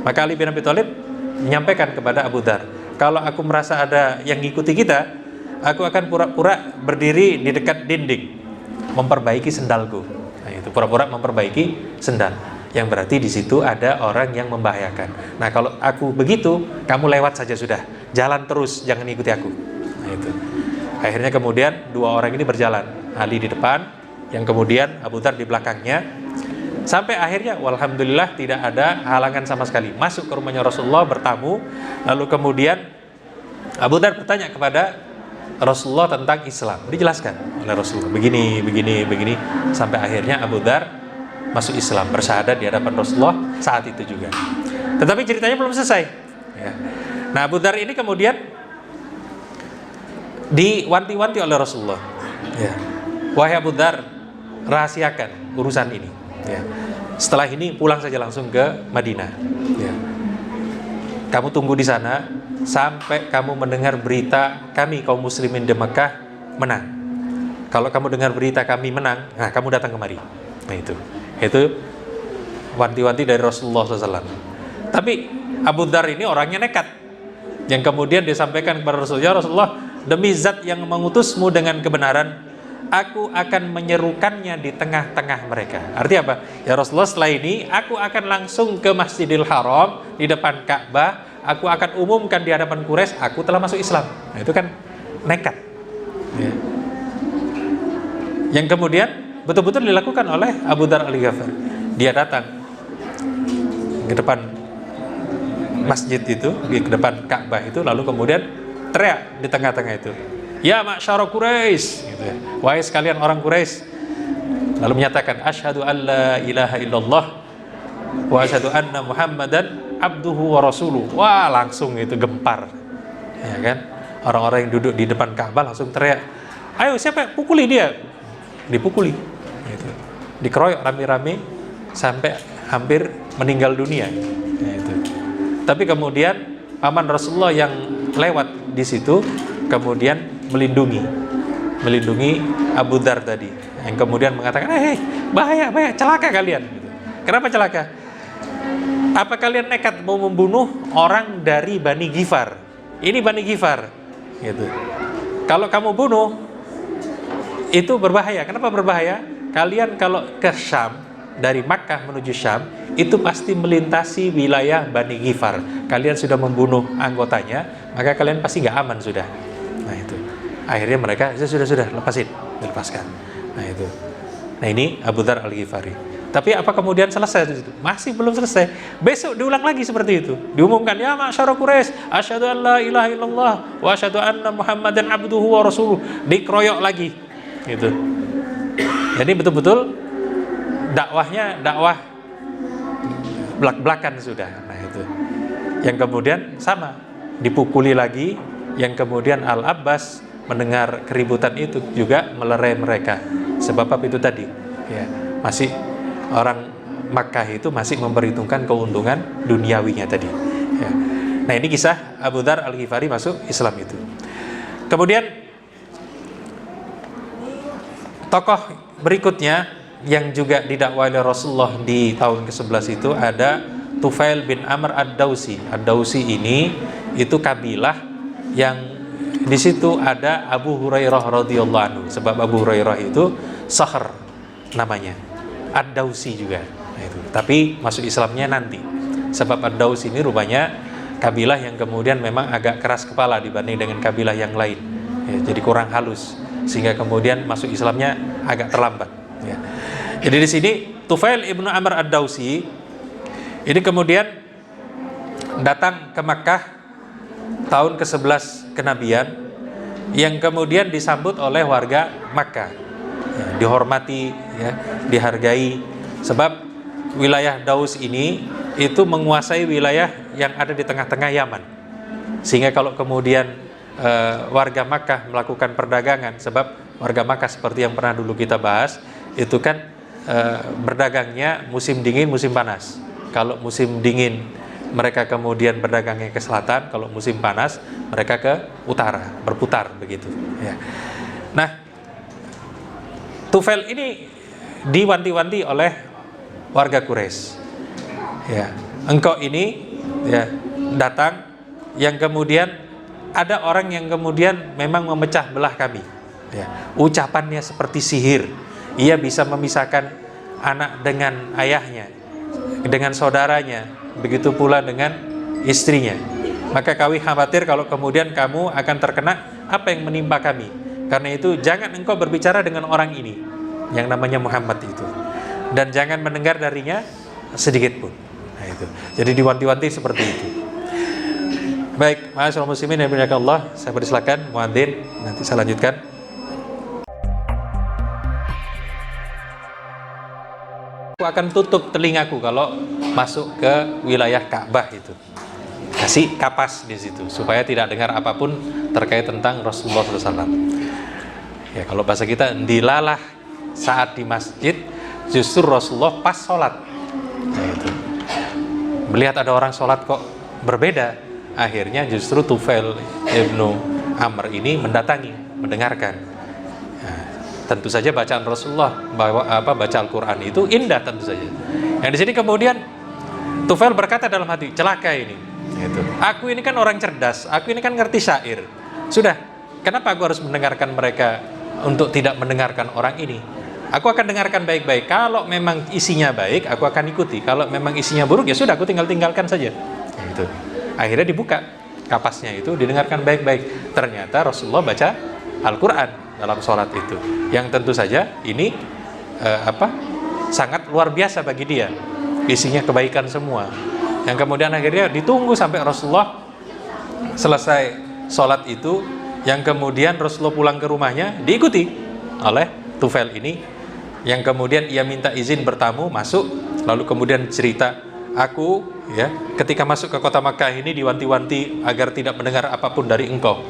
Maka Ali bin Abi Thalib menyampaikan kepada Abu Dzar, kalau aku merasa ada yang ngikuti kita, aku akan pura-pura berdiri di dekat dinding, memperbaiki sendalku. Nah, itu pura-pura memperbaiki sendal, yang berarti di situ ada orang yang membahayakan. Nah, kalau aku begitu, kamu lewat saja sudah, jalan terus, jangan ikuti aku. Nah, itu. Akhirnya kemudian dua orang ini berjalan, Ali di depan, yang kemudian Abu Dzar di belakangnya. Sampai akhirnya, walhamdulillah tidak ada halangan sama sekali. Masuk ke rumahnya Rasulullah, bertamu. Lalu kemudian Abu Dzar bertanya kepada Rasulullah tentang Islam. Dijelaskan oleh Rasulullah, begini. Sampai akhirnya Abu Dzar masuk Islam, bersyahadat di hadapan Rasulullah saat itu juga. Tetapi ceritanya belum selesai. Ya. Nah, Abu Dzar ini kemudian diwanti-wanti oleh Rasulullah. Ya. Wahai Abu Dzar, rahasiakan urusan ini. Ya. Setelah ini pulang saja langsung ke Madinah. Ya. Kamu tunggu di sana sampai kamu mendengar berita kami kaum muslimin di Mekah menang. Kalau kamu dengar berita kami menang, nah kamu datang kemari. Nah itu wanti-wanti dari Rasulullah SAW. Tapi Abu Dzar ini orangnya nekat, yang kemudian disampaikan kepada Rasulullah, demi zat yang mengutusmu dengan kebenaran, aku akan menyerukannya di tengah-tengah mereka. Artinya apa? Ya Rasulullah, setelah ini aku akan langsung ke Masjidil Haram di depan Ka'bah. Aku akan umumkan di hadapan Quraisy, aku telah masuk Islam. Nah, itu kan nekat. Ya. Yang kemudian betul-betul dilakukan oleh Abu Dzar Al-Ghifari. Dia datang ke depan masjid itu, di depan Ka'bah itu, lalu kemudian teriak di tengah-tengah itu, ya ma'syara Quraisy, gitu ya. Wahai sekalian orang Quraisy. Lalu menyatakan, asyhadu an la ilaha illallah wa asyhadu anna Muhammadan abduhu wa rasuluh. Wah, langsung itu gempar. Ya kan? Orang-orang yang duduk di depan Ka'bah langsung teriak, ayo siapa pukuli dia. Dipukuli. Gitu. Dikeroyok rame-rame sampai hampir meninggal dunia. Ya, itu. Tapi kemudian paman Rasulullah yang lewat di situ kemudian melindungi Abu Dzar tadi, yang kemudian mengatakan, bahaya, celaka kalian. Gitu. Kenapa celaka? Apa kalian nekat mau membunuh orang dari Bani Ghifar? Ini Bani Ghifar. Gitu. Kalau kamu bunuh, itu berbahaya. Kenapa berbahaya? Kalian kalau ke Syam, dari Makkah menuju Syam, itu pasti melintasi wilayah Bani Ghifar. Kalian sudah membunuh anggotanya, maka kalian pasti nggak aman sudah. Nah itu. Akhirnya mereka sudah dilepaskan. Nah itu. Nah ini Abu Dzar Al-Ghifari. Tapi apa kemudian selesai itu? Masih belum selesai. Besok diulang lagi seperti itu. Diumumkan, ya ma'syara Quraisy, asyhadu an la ilaha illallah wa asyhadu anna Muhammadan abduhu wa rasuluh. Dikeroyok lagi. Gitu. Jadi betul-betul dakwahnya dakwah belak-belakan sudah. Nah itu. Yang kemudian sama, dipukuli lagi. Yang kemudian Al-Abbas mendengar keributan itu juga melerai mereka. Sebab apa itu tadi? Ya, masih orang Makkah itu masih memperhitungkan keuntungan duniawinya tadi. Ya. Nah ini kisah Abu Dzar Al-Ghifari masuk Islam itu. Kemudian tokoh berikutnya yang juga didakwai oleh Rasulullah di tahun ke-11 itu ada Tufail bin Amr Ad-Dausi. Ad-Dausi ini itu kabilah yang di situ ada Abu Hurairah radhiyallahu anhu. Sebab Abu Hurairah itu Sahr namanya. Ad-Dausi juga. Nah, itu. Tapi masuk Islamnya nanti. Sebab Ad-Dausi ini rupanya kabilah yang kemudian memang agak keras kepala dibanding dengan kabilah yang lain. Ya, jadi kurang halus. Sehingga kemudian masuk Islamnya agak terlambat. Ya. Jadi di sini Tufail ibnu Amr Ad-Dausi Ini kemudian datang ke Makkah tahun ke-11 kenabian, yang kemudian disambut oleh warga Makkah, ya, dihormati, ya, dihargai, sebab wilayah Daus ini itu menguasai wilayah yang ada di tengah-tengah Yaman, sehingga kalau kemudian warga Makkah melakukan perdagangan, sebab warga Makkah seperti yang pernah dulu kita bahas, itu kan berdagangnya musim dingin, musim panas. Kalau musim dingin mereka kemudian berdagangnya ke selatan, kalau musim panas mereka ke utara, berputar begitu, ya. Nah, Tufail ini diwanti-wanti oleh warga Quraisy, ya, engkau ini, ya, datang yang kemudian ada orang yang kemudian memang memecah belah kami, ya. Ucapannya seperti sihir, ia bisa memisahkan anak dengan ayahnya, dengan saudaranya, begitu pula dengan istrinya. Maka kami khawatir kalau kemudian kamu akan terkena apa yang menimpa kami. Karena itu jangan engkau berbicara dengan orang ini yang namanya Muhammad itu, dan jangan mendengar darinya sedikit pun. Nah, itu. Jadi diwanti-wanti seperti itu. Baik, ma'asyiral muslimin yang dimuliakan Allah, saya persilakan muadzin, nanti saya lanjutkan. Aku akan tutup telingaku kalau masuk ke wilayah Ka'bah itu. Kasih kapas di situ supaya tidak dengar apapun terkait tentang Rasulullah SAW. Ya, kalau bahasa kita dilalah saat di masjid, justru Rasulullah pas sholat. Nah, itu. Melihat ada orang sholat kok berbeda, akhirnya justru Tufail ibnu Amr ini mendatangi, mendengarkan. Tentu saja bacaan Rasulullah, baca Al-Quran itu indah tentu saja. Yang di sini kemudian Tufail berkata dalam hati, celaka ini. Gitu. Aku ini kan orang cerdas, aku ini kan ngerti syair. Sudah, kenapa aku harus mendengarkan mereka untuk tidak mendengarkan orang ini? Aku akan dengarkan baik-baik. Kalau memang isinya baik, aku akan ikuti. Kalau memang isinya buruk, ya sudah, aku tinggalkan saja. Gitu. Akhirnya dibuka kapasnya itu, didengarkan baik-baik. Ternyata Rasulullah baca Al-Quran dalam sholat itu, yang tentu saja ini sangat luar biasa bagi dia, isinya kebaikan semua, yang kemudian akhirnya ditunggu sampai Rasulullah selesai sholat itu, yang kemudian Rasulullah pulang ke rumahnya diikuti oleh Tufail ini, yang kemudian ia minta izin bertamu masuk, lalu kemudian cerita, aku, ya, ketika masuk ke kota Makkah ini diwanti-wanti agar tidak mendengar apapun dari engkau,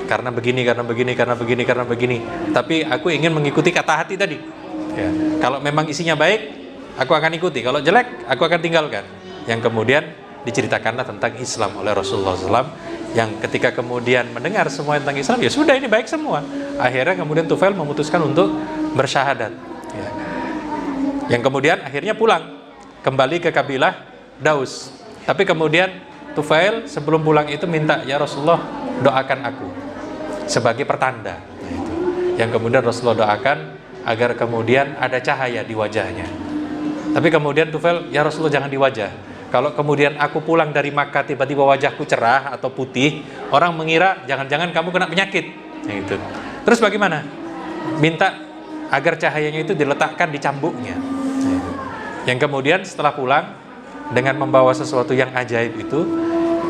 karena begini, karena begini, karena begini, karena begini. Tapi aku ingin mengikuti kata hati tadi. Ya. Kalau memang isinya baik, aku akan ikuti. Kalau jelek, aku akan tinggalkan. Yang kemudian diceritakanlah tentang Islam oleh Rasulullah SAW. Yang ketika kemudian mendengar semua tentang Islam, ya sudah, ini baik semua. Akhirnya kemudian Tufail memutuskan untuk bersyahadat. Ya. Yang kemudian akhirnya pulang, kembali ke kabilah Daus. Tapi kemudian Tufail sebelum pulang itu minta, ya Rasulullah, doakan aku sebagai pertanda, yang kemudian Rasulullah doakan agar kemudian ada cahaya di wajahnya. Tapi kemudian Tufail, ya Rasulullah, jangan di wajah. Kalau kemudian aku pulang dari Makkah tiba-tiba wajahku cerah atau putih, orang mengira jangan-jangan kamu kena penyakit. Gitu. Terus bagaimana? Minta agar cahayanya itu diletakkan di cambuknya. Yang kemudian setelah pulang dengan membawa sesuatu yang ajaib itu,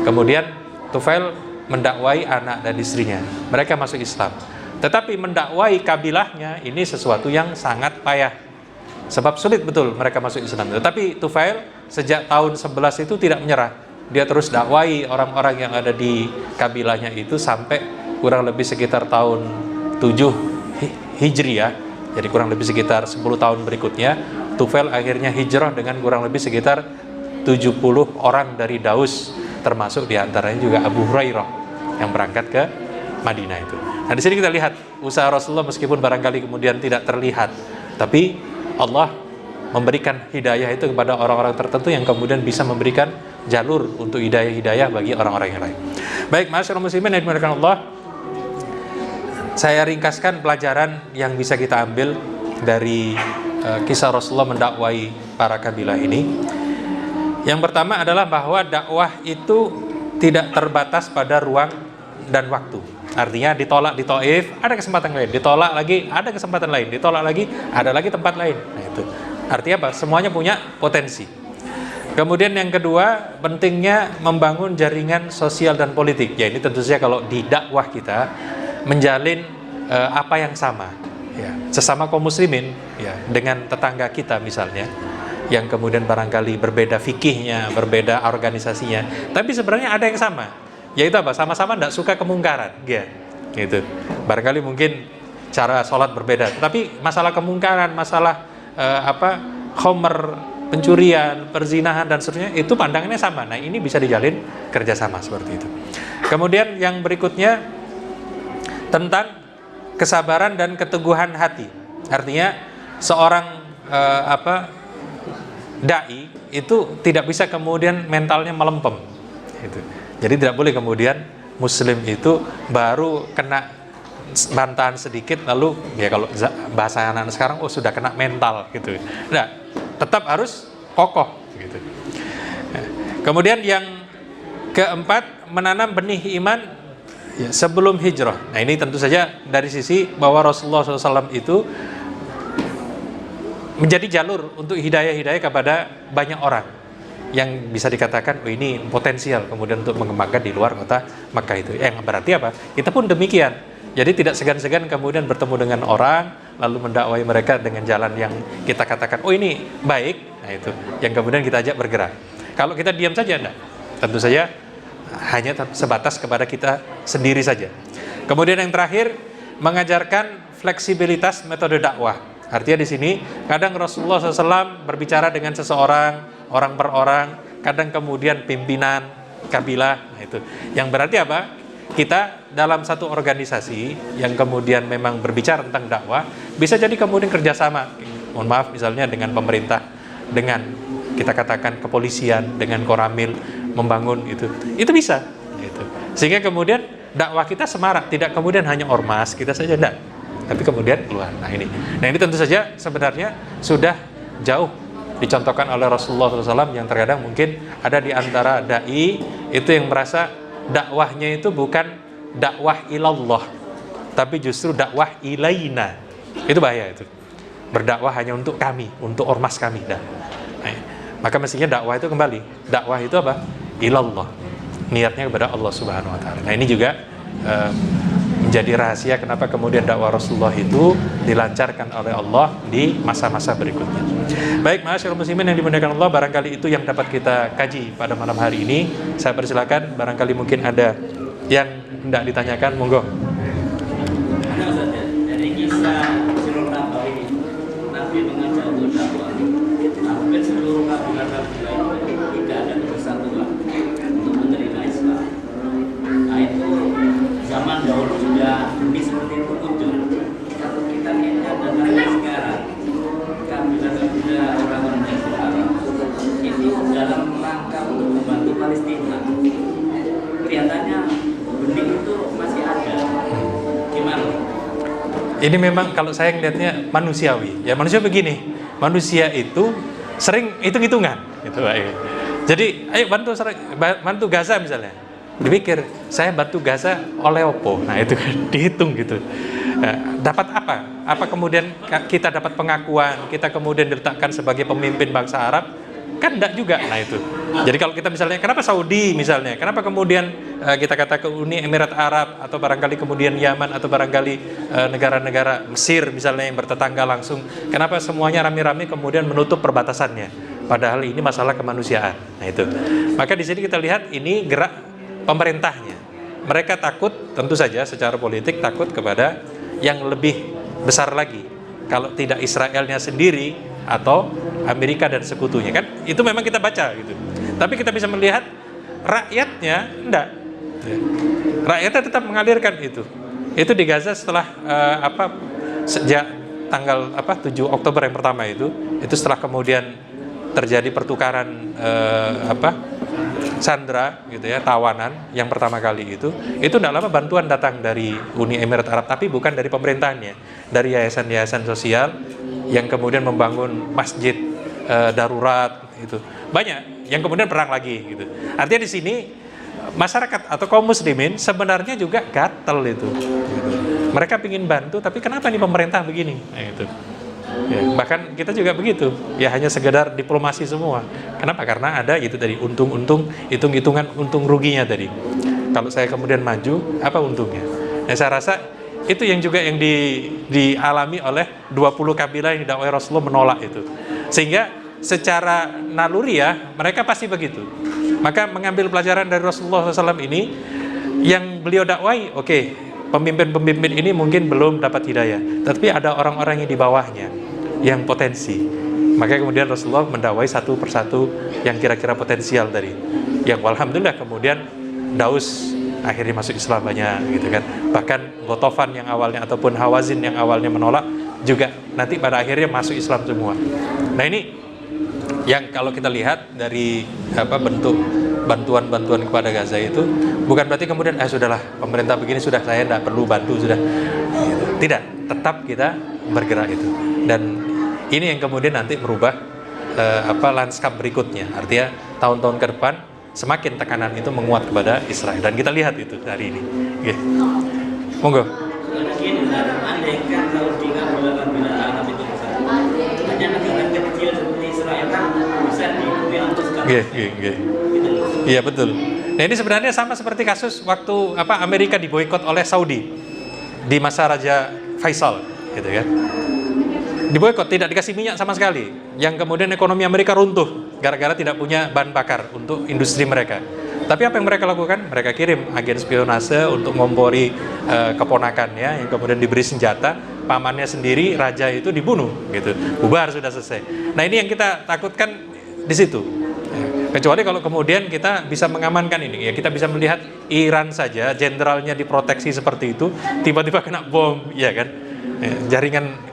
kemudian Tufail mendakwai anak dan istrinya, mereka masuk Islam. Tetapi mendakwai kabilahnya ini sesuatu yang sangat payah, sebab sulit betul mereka masuk Islam. Tetapi Tufail sejak tahun 11 itu tidak menyerah, dia terus dakwai orang-orang yang ada di kabilahnya itu sampai kurang lebih sekitar tahun 7 Hijriah. Jadi kurang lebih sekitar 10 tahun berikutnya Tufail akhirnya hijrah dengan kurang lebih sekitar 70 orang dari Daus, termasuk diantaranya juga Abu Hurairah yang berangkat ke Madinah itu. Nah, di sini kita lihat usaha Rasulullah meskipun barangkali kemudian tidak terlihat, tapi Allah memberikan hidayah itu kepada orang-orang tertentu yang kemudian bisa memberikan jalur untuk hidayah-hidayah bagi orang-orang yang lain. Baik, ma'asyiral muslimin yang dimuliakan Allah, saya ringkaskan pelajaran yang bisa kita ambil dari kisah Rasulullah mendakwai para kabilah ini. Yang pertama adalah bahwa dakwah itu tidak terbatas pada ruang dan waktu. Artinya ditolak di Taif, ada kesempatan lain, ditolak lagi, ada kesempatan lain, ditolak lagi, ada lagi tempat lain. Nah, itu artinya apa? Semuanya punya potensi. Kemudian yang kedua, pentingnya membangun jaringan sosial dan politik. Ya, ini tentu saja kalau di dakwah kita menjalin apa yang sama, ya, sesama kaum muslimin, ya, dengan tetangga kita misalnya, yang kemudian barangkali berbeda fikihnya, berbeda organisasinya, tapi sebenarnya ada yang sama, yaitu apa? Sama-sama tidak suka kemungkaran, ya, gitu. Barangkali mungkin cara sholat berbeda, tapi masalah kemungkaran, masalah khomer, pencurian, perzinahan dan seterusnya, itu pandangannya sama. Nah, ini bisa dijalin kerjasama seperti itu. Kemudian yang berikutnya tentang kesabaran dan keteguhan hati. Artinya seorang dai itu tidak bisa kemudian mentalnya melempem. Gitu. Jadi tidak boleh kemudian muslim itu baru kena bantahan sedikit lalu ya kalau bahasa anak sekarang sudah kena mental gitu. Nah, tetap harus kokoh gitu. Kemudian yang keempat, menanam benih iman ya, sebelum hijrah. Nah, ini tentu saja dari sisi bahwa Rasulullah SAW itu menjadi jalur untuk hidayah-hidayah kepada banyak orang yang bisa dikatakan ini potensial kemudian untuk mengembangkan di luar kota Makkah itu. Yang berarti apa? Kita pun demikian. Jadi tidak segan-segan kemudian bertemu dengan orang lalu mendakwai mereka dengan jalan yang kita katakan oh ini baik. Nah, itu yang kemudian kita ajak bergerak. Kalau kita diam saja enggak. Tentu saja hanya sebatas kepada kita sendiri saja. Kemudian yang terakhir, mengajarkan fleksibilitas metode dakwah. Artinya di sini kadang Rasulullah SAW berbicara dengan seseorang, orang per orang, kadang kemudian pimpinan kabilah. Nah, itu yang berarti apa? Kita dalam satu organisasi yang kemudian memang berbicara tentang dakwah, bisa jadi kemudian kerjasama, mohon maaf misalnya dengan pemerintah, dengan kita katakan kepolisian, dengan Koramil membangun itu bisa, gitu. Sehingga kemudian dakwah kita semarak, tidak kemudian hanya ormas kita saja, enggak, tapi kemudian keluar. Nah ini tentu saja sebenarnya sudah jauh dicontohkan oleh Rasulullah SAW yang terkadang mungkin ada di antara dai itu yang merasa dakwahnya itu bukan dakwah ilallah, tapi justru dakwah ilaina. Itu bahaya itu. Berdakwah hanya untuk kami, untuk ormas kami. Nah, maka mestinya dakwah itu kembali. Dakwah itu apa? Ilallah. Niatnya kepada Allah Subhanahu wa taala. Nah, ini juga menjadi rahasia kenapa kemudian dakwah Rasulullah itu dilancarkan oleh Allah di masa-masa berikutnya. Baik, ma'asyiral muslimin yang dimuliakan Allah, barangkali itu yang dapat kita kaji pada malam hari ini. Saya persilakan, barangkali mungkin ada yang hendak ditanyakan, monggo. Dari kisah Sirul Nabawi, Nabi mengajak untuk dakwah. Hampir seluruh kabilah-kabilah itu tidak ada kesatuan untuk menerima Islam. Nah, itu zaman dahulu sudah benih seperti itu muncul. Kalau kita lihat datangnya sekarang, kabilah-kabilah orang-orang yang sekarang itu dalam rangka untuk membantu Palestina. Kelihatannya benih itu masih ada. Gimana? Ini memang kalau saya melihatnya manusiawi. Ya, manusia begini. Manusia itu sering hitung-hitungan gitu. Jadi, ayo bantu Gaza misalnya. Dipikir, saya bantu Gaza oleh opo. Nah, itu dihitung gitu. Dapat apa? Apa kemudian kita dapat pengakuan, kita kemudian diletakkan sebagai pemimpin bangsa Arab? Kan enggak juga. Nah, itu. Jadi kalau kita misalnya, kenapa Saudi misalnya? Kenapa kemudian kita katakan Uni Emirat Arab atau barangkali kemudian Yaman atau barangkali negara-negara Mesir misalnya yang bertetangga langsung, kenapa semuanya rame-rame kemudian menutup perbatasannya? Padahal ini masalah kemanusiaan. Nah, itu. Maka di sini kita lihat ini gerak pemerintahnya. Mereka takut, tentu saja secara politik takut kepada yang lebih besar lagi. Kalau tidak Israelnya sendiri atau Amerika dan sekutunya, kan itu memang kita baca gitu. Tapi kita bisa melihat rakyatnya enggak. Rakyatnya tetap mengalirkan itu. Itu di Gaza setelah sejak tanggal 7 Oktober yang pertama itu setelah kemudian terjadi pertukaran sandera gitu ya, tawanan yang pertama kali itu tidak lama bantuan datang dari Uni Emirat Arab, tapi bukan dari pemerintahannya, dari yayasan-yayasan sosial yang kemudian membangun masjid darurat itu. Banyak yang kemudian perang lagi gitu. Artinya di sini masyarakat atau kaum muslimin sebenarnya juga gatel itu. Gitu. Mereka ingin bantu, tapi kenapa nih pemerintah begini? Nah, itu. Ya, bahkan kita juga begitu, ya hanya sekedar diplomasi semua. Kenapa? Karena ada itu tadi, untung-untung, hitung-hitungan untung ruginya tadi. Kalau saya kemudian maju, apa untungnya? Nah, saya rasa itu yang juga yang dialami oleh 20 kabilah yang didakwai Rasulullah menolak itu. Sehingga secara naluri ya, mereka pasti begitu. Maka mengambil pelajaran dari Rasulullah SAW ini, yang beliau dakwai, oke, pemimpin-pemimpin ini mungkin belum dapat hidayah, tapi ada orang-orang yang di bawahnya yang potensi. Maka kemudian Rasulullah mendakwai satu persatu yang kira-kira potensial tadi. Yang alhamdulillah kemudian Daus akhirnya masuk Islam banyak gitu kan. Bahkan Ghatafan yang awalnya ataupun Hawazin yang awalnya menolak juga nanti pada akhirnya masuk Islam semua. Nah, ini yang kalau kita lihat dari bentuk bantuan-bantuan kepada Gaza itu bukan berarti kemudian sudahlah pemerintah begini sudah saya tidak perlu bantu sudah. Tidak, tetap kita bergerak itu. Dan ini yang kemudian nanti merubah lanskap berikutnya. Artinya tahun-tahun ke depan semakin tekanan itu menguat kepada Israel dan kita lihat itu hari ini. Oke. Monggo. Karena gini, andaikan kalau di kabilah Arab itu hanya negara kecil seperti Israel kan bisa diambil. Iya betul. Nah, ini sebenarnya sama seperti kasus waktu Amerika diboikot oleh Saudi di masa Raja Faisal, gitu ya. Diboikot, tidak dikasih minyak sama sekali. Yang kemudian ekonomi Amerika runtuh gara-gara tidak punya bahan bakar untuk industri mereka. Tapi apa yang mereka lakukan? Mereka kirim agen spionase untuk ngompori keponakannya yang kemudian diberi senjata, pamannya sendiri raja itu dibunuh, gitu. Bubar sudah selesai. Nah, ini yang kita takutkan di situ. Kecuali kalau kemudian kita bisa mengamankan ini, ya kita bisa melihat Iran saja jenderalnya diproteksi seperti itu, tiba-tiba kena bom, ya kan? Jaringan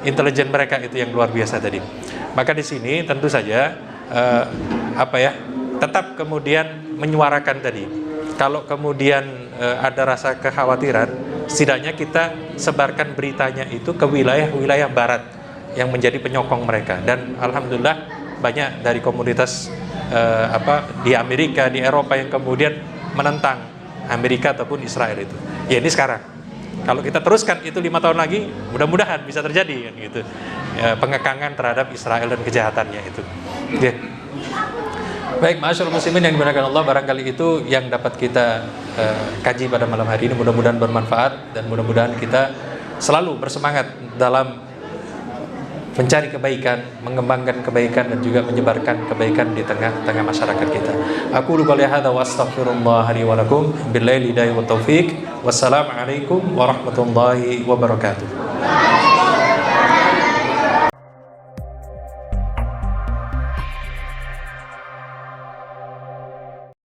intelijen mereka itu yang luar biasa tadi. Maka di sini tentu saja tetap kemudian menyuarakan tadi. Kalau kemudian ada rasa kekhawatiran, setidaknya kita sebarkan beritanya itu ke wilayah-wilayah barat yang menjadi penyokong mereka. Dan alhamdulillah banyak dari komunitas di Amerika, di Eropa yang kemudian menentang Amerika ataupun Israel itu. Ya ini sekarang. Kalau kita teruskan itu 5 tahun lagi, mudah-mudahan bisa terjadi kan gitu. Pengekangan terhadap Israel dan kejahatannya itu. Okay. Baik, ma'asyiral muslimin yang dimuliakan Allah, barangkali itu yang dapat kita kaji pada malam hari ini. Mudah-mudahan bermanfaat dan mudah-mudahan kita selalu bersemangat dalam mencari kebaikan, mengembangkan kebaikan dan juga menyebarkan kebaikan di tengah-tengah masyarakat kita. Aku qouli hadza wa astaghfirullah li wa lakum billahi hidayah wa taufiq. Wassalamualaikum warahmatullahi wabarakatuh.